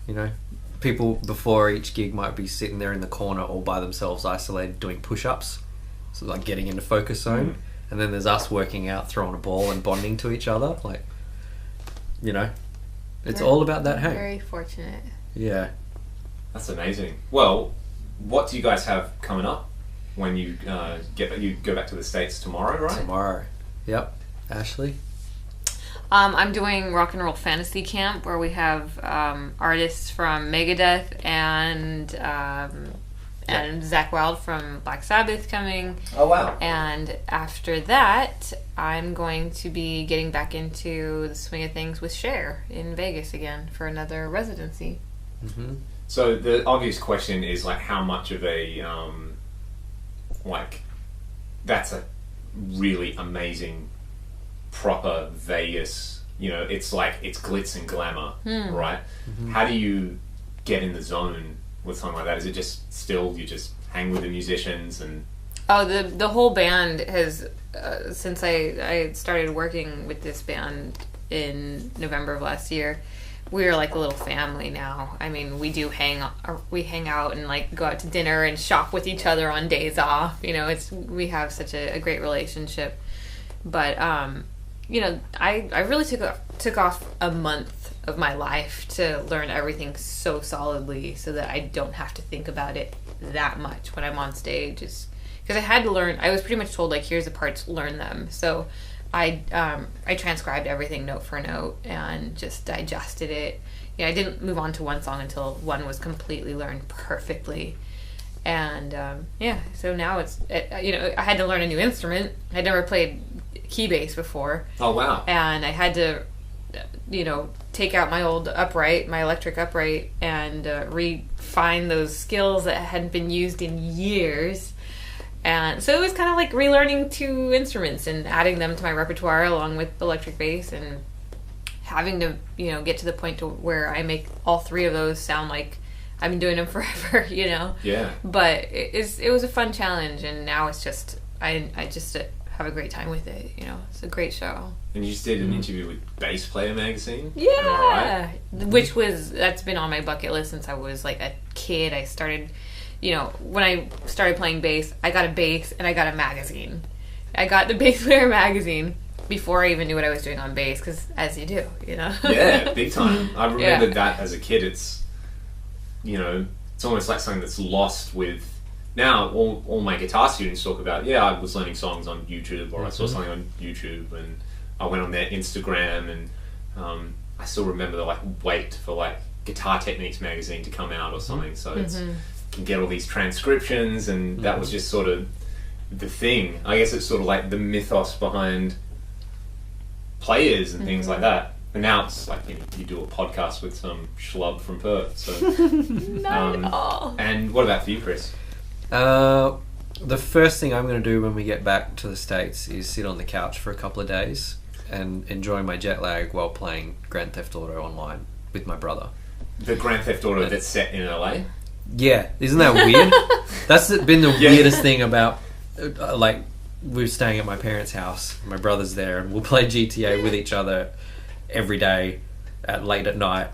You know, people before each gig might be sitting there in the corner all by themselves, isolated, doing push-ups, so like getting into focus zone, and then there's us working out, throwing a ball and bonding to each other. Like, you know, it's all about that. Hey, Very fortunate. yeah. That's amazing. Well, what do you guys have coming up when you go back to the States tomorrow, right? Tomorrow. Yep. Ashley? I'm doing Rock and Roll Fantasy Camp, where we have artists from Megadeth and Zakk Wylde from Black Sabbath coming. Oh, wow. And after that, I'm going to be getting back into the swing of things with Cher in Vegas again for another residency. Mm-hmm. So the obvious question is, like, how much of a, that's a really amazing, proper Vegas, you know, it's like, it's glitz and glamour, right? Mm-hmm. How do you get in the zone with something like that? Is it just still, you just hang with the musicians and... Oh, the whole band has, since I started working with this band in November of last year, we're like a little family now. I mean, we hang out and like go out to dinner and shop with each other on days off. You know, we have such a great relationship. But you know, I really took off a month of my life to learn everything so solidly, so that I don't have to think about it that much when I'm on stage. Because I had to learn. I was pretty much told, like, here's the parts, learn them. So I transcribed everything note for note and just digested it. You know, I didn't move on to one song until one was completely learned perfectly. And so now you know, I had to learn a new instrument. I'd never played key bass before. Oh, wow. And I had to, you know, take out my old upright, my electric upright, and refine those skills that hadn't been used in years. And so it was kind of like relearning two instruments and adding them to my repertoire along with electric bass, and having to, you know, get to the point to where I make all three of those sound like I've been doing them forever, you know? Yeah. But it was a fun challenge, and now it's just, I just have a great time with it, you know? It's a great show. And you just did an interview with Bass Player magazine? Yeah! Am I right? That's been on my bucket list since I was like a kid. I started... You know, when I started playing bass, I got a bass and I got a magazine. I got the Bass Player magazine before I even knew what I was doing on bass, because as you do, you know. Yeah, big time. I remember that as a kid. It's, you know, it's almost like something that's lost with... Now, all my guitar students talk about, I was learning songs on YouTube, or I saw something on YouTube, and I went on their Instagram, and I still remember the, like, wait for, like, Guitar Techniques magazine to come out or something, so it's... can get all these transcriptions, and that was just sort of the thing. I guess it's sort of like the mythos behind players and things like that. And now it's like, you know, you do a podcast with some schlub from Perth. So Not at all. And what about for you, Chris? The first thing I'm going to do when we get back to the States is sit on the couch for a couple of days and enjoy my jet lag while playing Grand Theft Auto online with my brother. The Grand Theft Auto that's set in LA? Yeah, isn't that weird? That's been the weirdest thing about, like, we're staying at my parents' house, my brother's there, and we'll play GTA with each other every day late at night,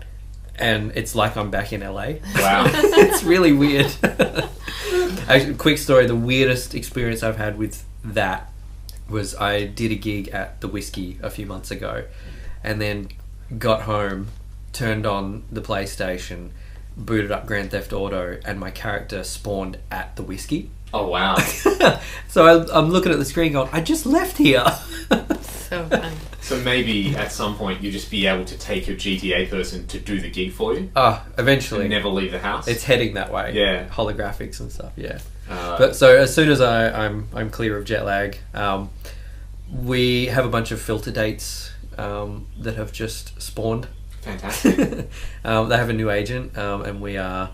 and it's like I'm back in LA. Wow. It's really weird. Actually, quick story, the weirdest experience I've had with that was I did a gig at the Whiskey a few months ago, and then got home, turned on the PlayStation, booted up Grand Theft Auto, and my character spawned at the Whiskey. Oh, wow. So I'm looking at the screen going, I just left here. So fun. So maybe at some point you just be able to take your GTA person to do the gig for you? Eventually. And never leave the house? It's heading that way. Yeah. Holographics and stuff, yeah. But So as soon as I'm clear of jet lag, we have a bunch of filter dates that have just spawned. Fantastic. They have a new agent, and we are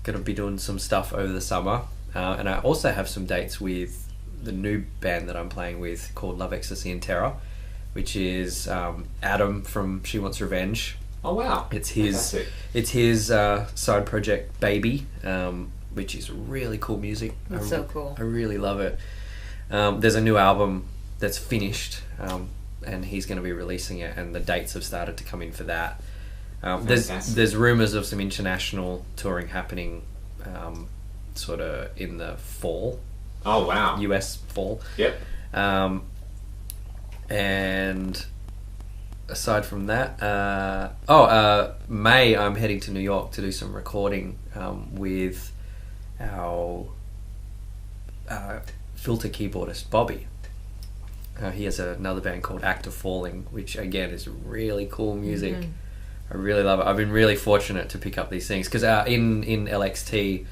going to be doing some stuff over the summer. And I also have some dates with the new band that I'm playing with called Love, Ecstasy and Terror, which is Adam from She Wants Revenge. Oh, wow. It's his side project, Baby, which is really cool music. It's so cool. I really love it. There's a new album that's finished, and he's going to be releasing it, and the dates have started to come in for that. There's rumours of some international touring happening sort of in the fall, Oh wow. US fall. Yep. And aside from that, May I'm heading to New York to do some recording with our filter keyboardist Bobby. He has another band called Act of Falling, which again is really cool music. I really love it. I've been really fortunate to pick up these things because in LXT,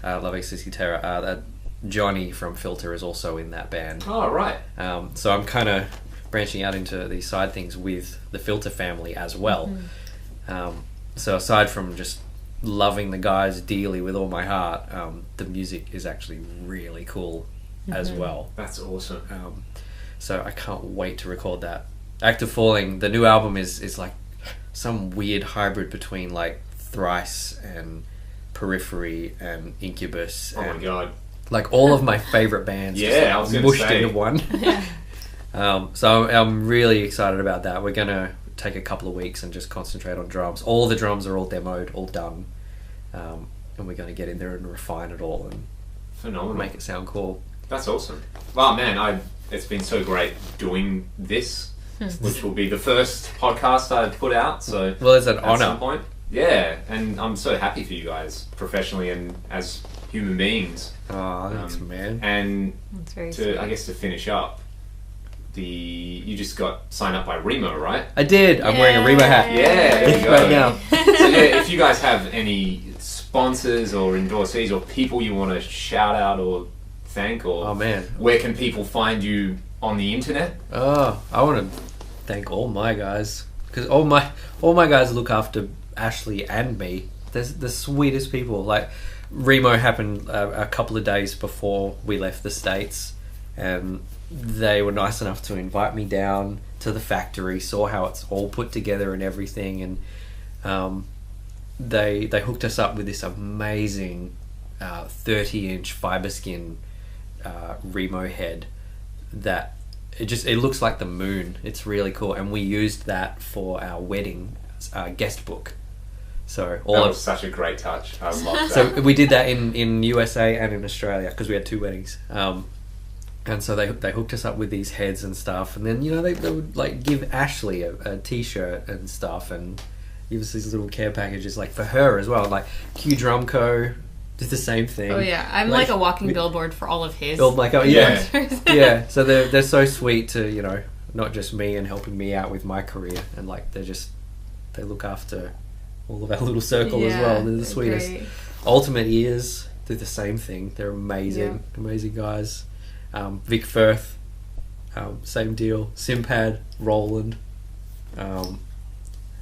Love Ecstasy Terror, Johnny from Filter is also in that band. Oh right. So I'm kind of branching out into these side things with the Filter family as well. So aside from just loving the guys dearly with all my heart, the music is actually really cool as well. That's awesome. So I can't wait to record that. Act of Falling, the new album is like some weird hybrid between like Thrice and Periphery and Incubus. Oh and my god. like all of my favorite bands Yeah, I was just gonna mushed say. into one. So I'm really excited about that. We're gonna take a couple of weeks and just concentrate on drums. All the drums are all demoed, all done, and we're gonna get in there and refine it all and Phenomenal. make it sound cool. That's awesome. Well, man, it's been so great doing this, which will be the first podcast I put out. So Well, it's an at honor. some point, yeah, and I'm so happy for you guys professionally and as human beings. Oh, thanks, man. And That's very to sweet. I guess to finish up, you just got signed up by Remo, right? I did. I'm wearing a Reba hat. Yeah, there you go. Right now. So yeah, if you guys have any sponsors or endorsees or people you want to shout out or thank, or Oh man. where can people find you on the internet? Oh, I want to thank all my guys because all my guys look after Ashley and me. They're the sweetest people. Like Remo happened a couple of days before we left the States, and they were nice enough to invite me down to the factory, saw how it's all put together and everything, and they hooked us up with this amazing 30-inch fiber skin Remo head that it looks like the moon. It's really cool, and we used that for our wedding guest book. So That was such a great touch. I love that. so we did that in USA and in Australia because we had two weddings. And so they hooked us up with these heads and stuff, and then they would like give Ashley a t-shirt and stuff, and give us these little care packages like for her as well. Like Q Drum Co. did the same thing. Oh yeah, I'm like a walking billboard for all of his. Yeah. So they're so sweet to not just me and helping me out with my career, and like they look after all of our little circle as well. They're the sweetest. Great. Ultimate Ears do the same thing. They're amazing, amazing guys. Vic Firth, same deal. Simpad, Roland,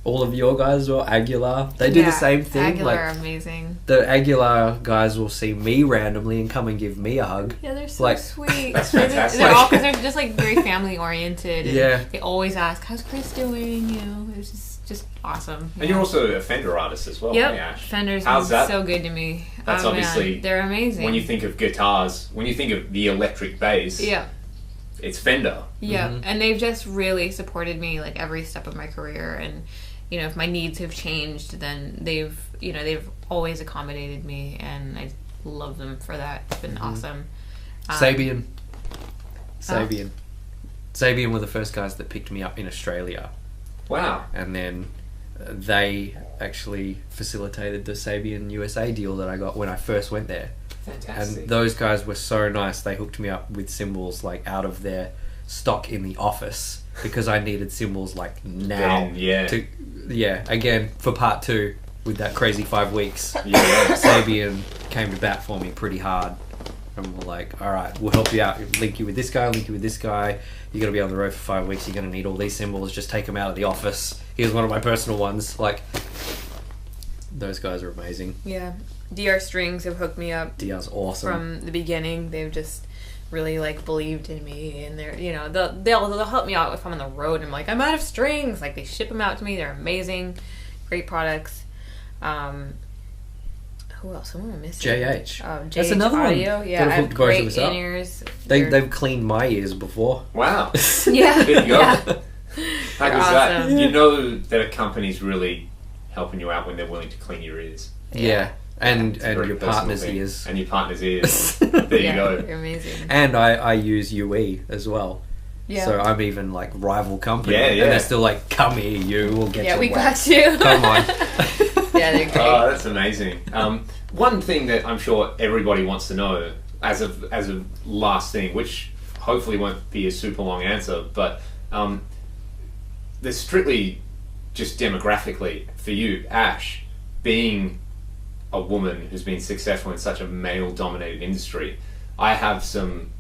all of your guys as well. Aguilar, they do the same thing. Aguilar Like are amazing. the Aguilar guys will see me randomly and come and give me a hug. Yeah, they're so Like- sweet. That's fantastic. They're all because they're just like very family oriented. And Yeah. they always ask, "How's Chris doing?" It's just awesome. And you're also a Fender artist as well, Yep, aren't you, Ash? Fender's How's been that? so good to me. That's Oh, obviously man, they're amazing. When you think of guitars, when you think of the electric bass, yeah, it's Fender. yeah, and they've just really supported me like every step of my career. And if my needs have changed, then they've always accommodated me, and I love them for that. It's been awesome. Sabian were the first guys that picked me up in Australia, Wow. and then they actually facilitated the Sabian USA deal that I got when I first went there. Fantastic. And those guys were so nice. They hooked me up with cymbals like out of their stock in the office because I needed cymbals like now. Then, yeah. Again for part 2 with that crazy 5 weeks. Yeah. Sabian came to bat for me pretty hard, and we're like, all right, we'll help you out. Link you with this guy. Link you with this guy. You're gonna be on the road for 5 weeks. You're gonna need all these cymbals. Just take them out of the office. Here's one of my personal ones. Like, those guys are amazing. Yeah, DR Strings have hooked me up DR's awesome. from the beginning. They've just really like believed in me, and they're they'll help me out if I'm on the road. And I'm like, I'm out of strings. Like, they ship them out to me. They're amazing, great products. Who else? Who am I missing? JH. JH That's another one Audio. that Yeah, have I have hooked both of great us up. in-ears. They've cleaned my ears before. Wow. Yeah. There you go. Yeah. How They're good's that? awesome. You know that a company's really helping you out when they're willing to clean your ears. Yeah. And It's a very your personal partner's thing. ears. And your partner's ears. There you go. You're amazing. And I use UE as well. Yeah. So I'm even like rival company. Yeah, yeah. And they're still like, come here, you will get Yeah, your we wax. got you. Come on. Yeah, they're great. Oh, that's amazing. One thing that I'm sure everybody wants to know as a last thing, which hopefully won't be a super long answer, but there's strictly just demographically for you, Ash, being a woman who's been successful in such a male-dominated industry. I have some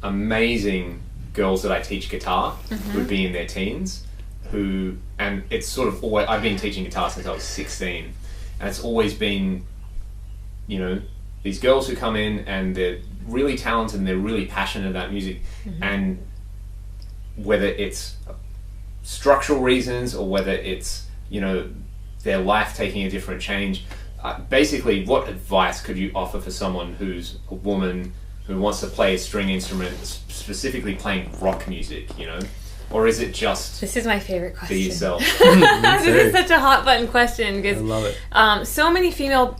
amazing girls that I teach guitar who'd be in their teens, and it's sort of always, I've been teaching guitar since I was 16, and it's always been, you know, these girls who come in and they're really talented and they're really passionate about music, and whether it's structural reasons or whether it's, you know, their life taking a different change, basically what advice could you offer for someone who's a woman who wants to play a string instrument, specifically playing rock music, you know? Or is it just This is my favorite question. be yourself? This is such a hot button question I because love it. so many female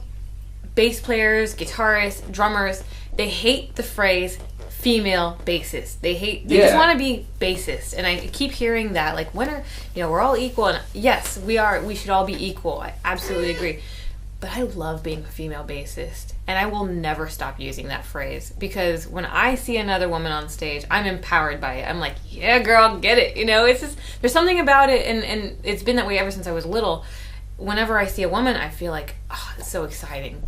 bass players, guitarists, drummers, they hate the phrase female bassist. They just Yeah. want to be bassist, and I keep hearing that, like, when are, you know, we're all equal, and yes, we should all be equal. I absolutely agree. But I love being a female bassist, and I will never stop using that phrase, because when I see another woman on stage, I'm empowered by it. I'm like, yeah, girl, get it. You know, it's just, there's something about it, and it's been that way ever since I was little. Whenever I see a woman, I feel like, oh, it's so exciting.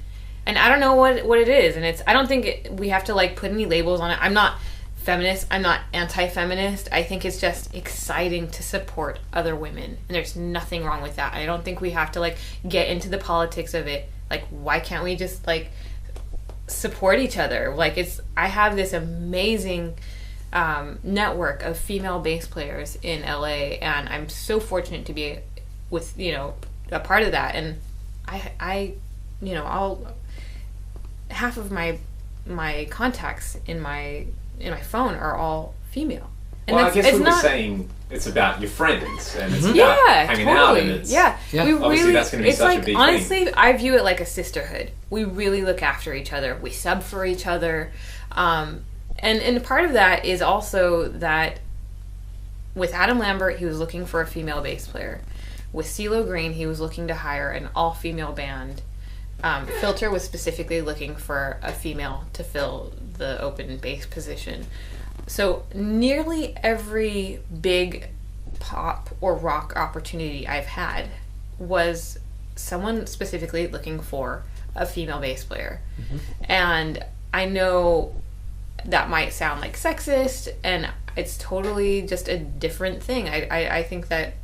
And I don't know what it is, and I don't think we have to like put any labels on it. I'm not feminist, I'm not anti-feminist. I think it's just exciting to support other women, and there's nothing wrong with that. I don't think we have to like get into the politics of it. Like, why can't we just like support each other? Like, I have this amazing network of female bass players in LA, and I'm so fortunate to be with, you know, a part of that. And I you know, half of my contacts in my phone are all female. And Well, I that's, guess it's we were not, saying it's about your friends and it's about yeah, hanging totally. out, and it's Yeah. We obviously really, that's going to be it's such like, a big honestly, thing. I view it like a sisterhood. We really look after each other. We sub for each other. And part of that is also that with Adam Lambert, he was looking for a female bass player. With CeeLo Green, he was looking to hire an all-female band. Filter was specifically looking for a female to fill the open bass position. So nearly every big pop or rock opportunity I've had was someone specifically looking for a female bass player. And I know that might sound like sexist, and it's totally just a different thing. I think that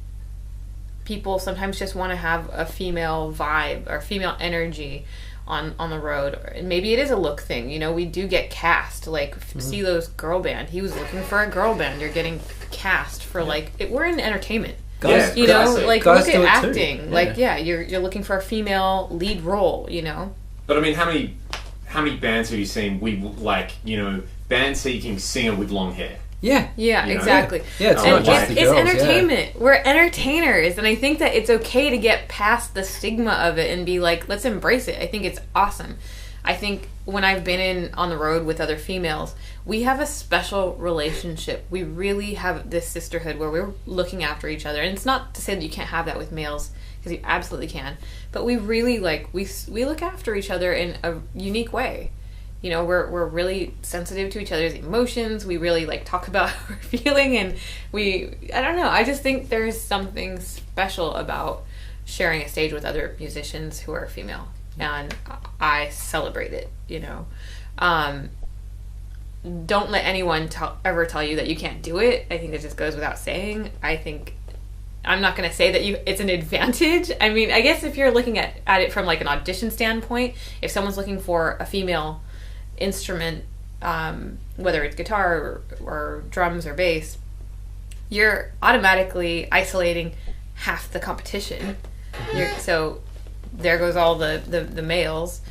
people sometimes just want to have a female vibe or female energy on the road. And maybe it is a look thing. You know, we do get cast. Like, CeeLo's girl band, he was looking for a girl band. You're getting cast for, like, we're in entertainment. Yeah, You know, classic. like, Guys look at do it too. acting. Yeah. Like, yeah, you're looking for a female lead role, you know? But I mean, how many bands have you seen? Band seeking singer with long hair. Yeah. Yeah, You know? exactly. Yeah, it's Oh, not And my just it's the girls. entertainment. We're entertainers, and I think that it's okay to get past the stigma of it and be like, let's embrace it. I think it's awesome. I think when I've been on the road with other females, we have a special relationship. We really have this sisterhood where we're looking after each other. And it's not to say that you can't have that with males, because you absolutely can. But we really, like, we look after each other in a unique way. You know, we're really sensitive to each other's emotions. We really, like, talk about how we're feeling, and I don't know, I just think there's something special about sharing a stage with other musicians who are female, and I celebrate it, you know. Don't let anyone ever tell you that you can't do it. I think it just goes without saying. I think I'm not going to say that it's an advantage. I mean, I guess if you're looking at it from, like, an audition standpoint, if someone's looking for a female instrument, whether it's guitar or drums or bass, you're automatically isolating half the competition. So there goes all the males.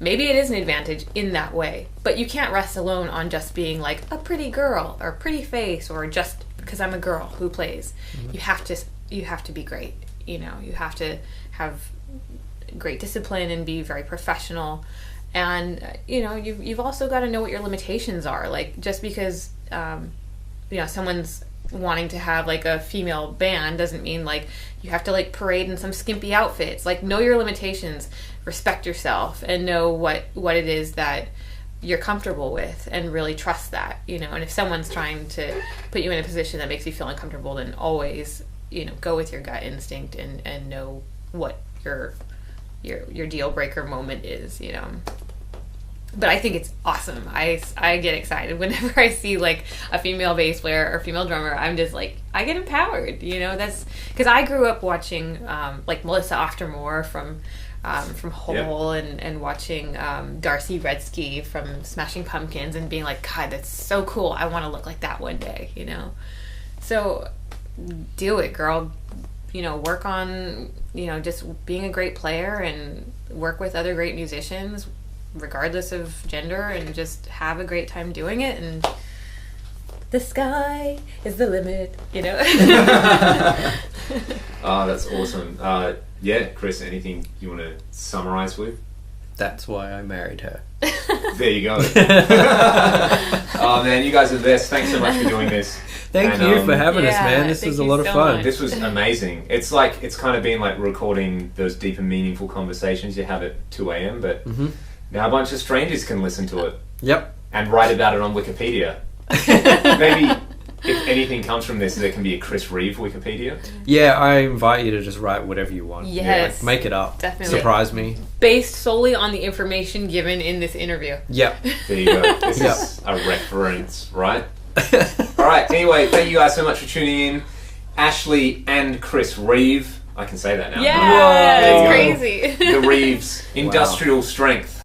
Maybe it is an advantage in that way, but you can't rest alone on just being like a pretty girl or pretty face, or just because I'm a girl who plays. You have to be great. You know, you have to have great discipline and be very professional. And you've also got to know what your limitations are. Like, just because someone's wanting to have like a female band doesn't mean like you have to like parade in some skimpy outfits. Like, know your limitations, respect yourself, and know what it is that you're comfortable with, and really trust that. And if someone's trying to put you in a position that makes you feel uncomfortable, then always go with your gut instinct and know what your deal breaker moment is. But I think it's awesome. I get excited whenever I see like a female bass player or female drummer. I'm just like, I get empowered. That's because I grew up watching like Melissa Aftermore from Hole, and watching Darcy Redsky from Smashing Pumpkins, and being like, God, that's so cool. I want to look like that one day. So do it, girl. Work on just being a great player, and work with other great musicians, regardless of gender, and just have a great time doing it, and the sky is the limit. Oh, that's awesome. Chris, anything you want to summarize with? That's why I married her. There you go. Oh man, you guys are the best. Thanks so much for doing this. Thank you for having us, man. This was a lot of fun. Much. This was amazing. It's kind of been like recording those deep and meaningful conversations you have at 2 a.m. But now a bunch of strangers can listen to it. Yep. And write about it on Wikipedia. Maybe if anything comes from this, there can be a Chris Reeve Wikipedia. Yeah, I invite you to just write whatever you want. Yes. Make it up. Definitely. Surprise me. Based solely on the information given in this interview. Yep. There you go. This is a reference, right? Alright, anyway, thank you guys so much for tuning in. Ashley and Chris Reeve. I can say that now. Yeah, There you it's go. crazy. The Reeves, industrial strength.